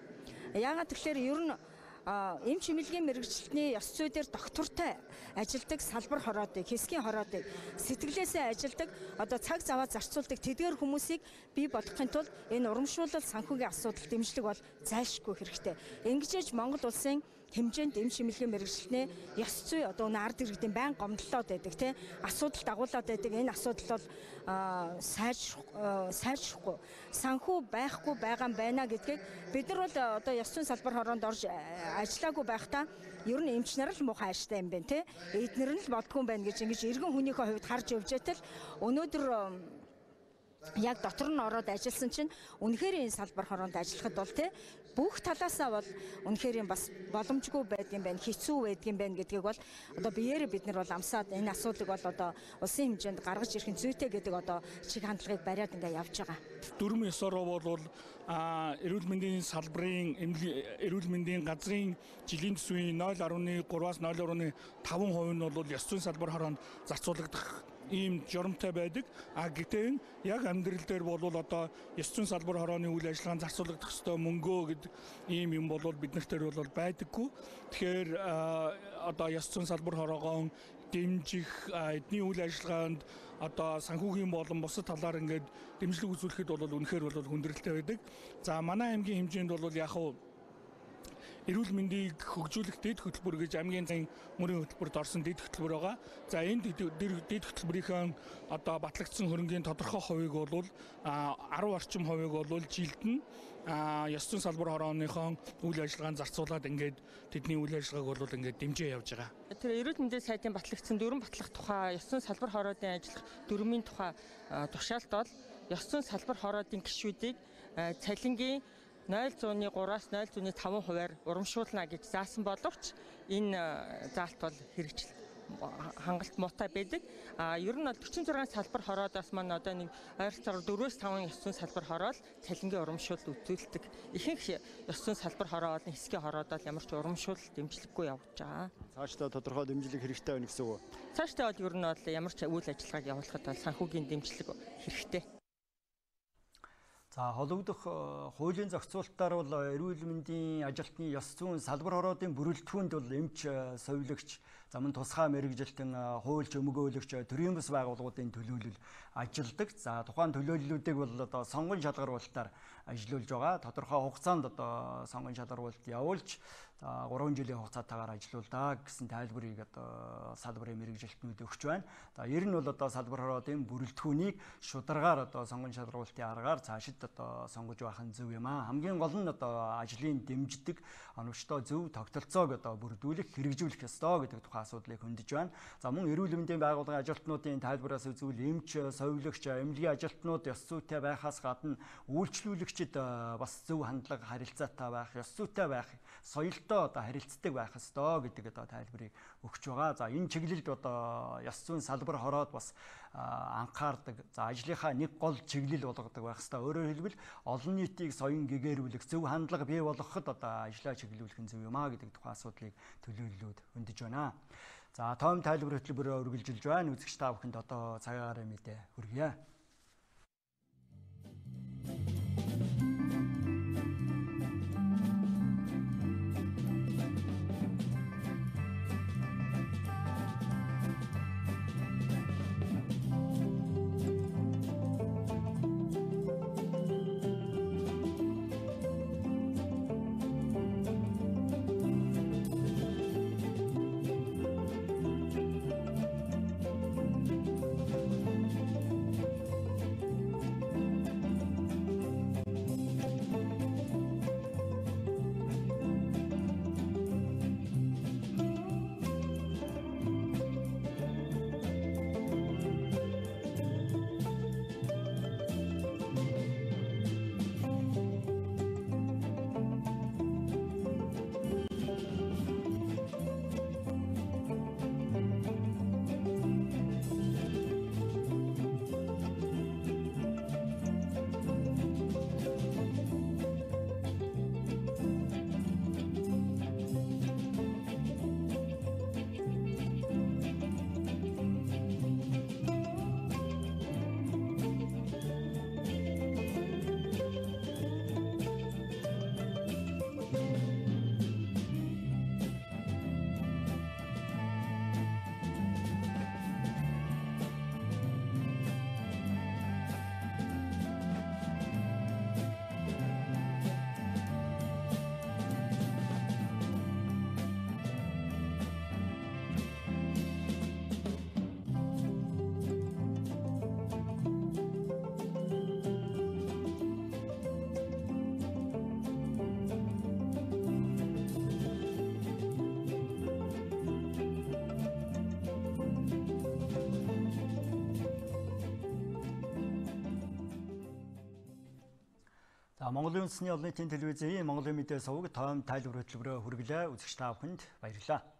Яагаад тэгэхээр ер нь эмч эмнэлгийн мэрэгчлэлтний ёс зүй дээр доктортой ажилдаг салбар хороодыг, хэсгийн хороодыг сэтгэлээсээ ажилдаг одоо цаг заваа зарцуулдаг тэдгээр хүмүүсийг бий болгохын тулд энэ урамшуулал санхүүгийн асуудал дэмжлэг бол зайлшгүй хэрэгтэй. Ингэжээж Монгол улсын хэмжээнд эмч эмнэлгийн мэрэгчлэлтний ёс зүй одоо өнө ард иргэдийн байн гомдлоод байдаг тий асуудал дагуулад байдаг. Энэ асуудал бол сайжрахгүй санхүү байхгүй байгаа юм байна гэдгийг бид нар бол одоо ёс зүйн салбар хороонд орж ажиллаагүй байхдаа ер нь эмч нар л муухай ааштай юм байна тий эднэр нь л бодгүй юм байна гэж ингэж иргэн хүнийхээ хувьд харж явж байтал өнөөдөр яг дотор нь ороод ажилласан чинь үнэхээр энэ салбар хороонд ажиллахад бол тий бүх талаасаа бол үнэхээр бас боломжгүй байдаг юм байна, хэцүү байдаг юм байна гэдгийг бол одоо биеэрээ бид нар бол амсаад энэ асуудлыг бол одоо улсын хэмжээнд гаргаж ирэх нь зүйтэй гэдэг одоо чиг хандлагыг бариад ингээ явж байгаа. Дөрвөн ёсороо бол эрүүл мэндийн салбарын эрүүл мэндийн газрын жилийн төсвийн 0.3-аас 0.5% нь бол ёс зүйн салбар хороонд зарцуулагдах ийм журамтай байдаг. Гэхдээ яг амьдрал дээр бол одоо ёс зүйн салбар хорооны үйл ажиллагаанд зарцуулагдах ёстой мөнгөө гэдэг ийм юм бол бид нарт бол байдаггүй. Тэгэхээр одоо ёс зүйн салбар хороогоо дэмжих эдний үйл ажиллагаанд одоо санхүүгийн болон бусад талаар ингээд дэмжлэг үзүүлэхэд бол үнэхээр бол хүндрэлтэй байдаг. За манай аймгийн хэмжээнд бол яг эрүүл мэндийг хөгжүүлэх дэд хөтөлбөр гэж аймгийн зан мөрийн хөтөлбөрт орсон дэд хөтөлбөр байгаа. За энэ дэд хөтөлбөрийн одоо батлагдсан хөрөнгийн тодорхой хувийг бол 10 орчим хувийг бол жилд нь ёс зүйн салбар хорооныхон үйл ажиллагаанд зарцуулаад ингээд тэдний үйл ажиллагааг бол ингээд дэмжиж явж байгаа. Тэр эрүүл мэндийн сайдын батлагдсан дөрвөн батлах тухай ёс зүйн салбар хороодын ажиллах дөрмийн тухай тушаалт бол ёс зүйн салбар хороодын гишүүдийг цалингийн 0.3-аас 0.5%-аар урамшуулна гэж заасан боловч энэ заалт бол хэрэгжил хангалт муутай байдаг. Ер нь бол 46 салбар хороодоос маань одоо нэг ойролцоогоор 4-5 ёс зүйн салбар хороол цалингийн урамшуулалт үзүүлдэг. Ихэнх ёс зүйн салбар хороо болон хэсгийн хороодол ямар ч урамшуулалт дэмжлэггүй явж байгаа. Цаашдаа тодорхой дэмжлэг хэрэгтэй байна гэсэн үг. Цаашдаа бол ер нь бол ямар ч үйл ажиллагааг явуулахад бол санхүүгийн дэмжлэг хэрэгтэй. За холбогдох хуулийн зохицуулалтаар бол эрүүл мэндийн ажилтны ёс зүйн салбар хороодын бүрэлдэхүүнд бол эмч, совилогч, замун тусгай мэрэгжилтэн, хуульч, өмгөөлөгч, төрийн бас байгууллагуудын төлөөлөл ажилладаг. За тухайн төлөөллүүдийг бол одоо сонгон шалгаруулалтаар ажиллуулж байгаа. Тодорхой хугацаанд одоо сонгон шалгаруулалт явуулж За 3 жилийн хугацаатаагаар ажиллаулдаг гэсэн тайлбарыг одоо салбарын мэрэгжилтнүүд өгч байна. За ер нь бол одоо салбар хороодын бүрэлдэхүүнийг шударгаар одоо сонгон шалгуулалтын аргаар цаашид одоо сонгож байх нь зөв юм аа. Хамгийн гол нь одоо ажлын дэмждэг оновчтой зөв тогтолцоог одоо бүрдүүлэх, хэрэгжүүлэх ёстой гэдэг тухайн асуудлыг хөндөж байна. За мөн эрүүл мэндийн байгууллагын ажилтнуудын тайлбараас үзвэл эмч, совиглагч, эмнэлгийн ажилтнууд ёс зүйтэй байхаас гадна үйлчлүүлэгчид бас зөв хандлага, харилцаатай байх, ёс зүйтэй байх, соёлтой одоо харилцдаг байх ёстой гэдэг одоо тайлбарыг өгч байгаа. За энэ чиглэлд одоо ёс зүйн салбар хороод бас анхаардаг. За ажлынхаа нэг гол чиглэл болгодог байх ёстой. Өөрөөр хэлбэл олон нийтийг соён гэгэрүүлэх, зөв хандлага бий болгоход одоо ажлаа чиглүүлэх нь зөв юм аа гэдэг тухайн асуудлыг төлөөллүүд хөндөж байна. За тойм тайлбар хөтөлбөрөөр үргэлжилж байна. Үзэгч та бүхэнд одоо цагаагаар мэдээ хүргье. Монголын үндэсний олон нийтийн телевизийн Монголын мэдээ суваг тойм тайлбар хөтөлбөрөөр хүргэлээ. Үзэгч та бүхэнд баярлалаа.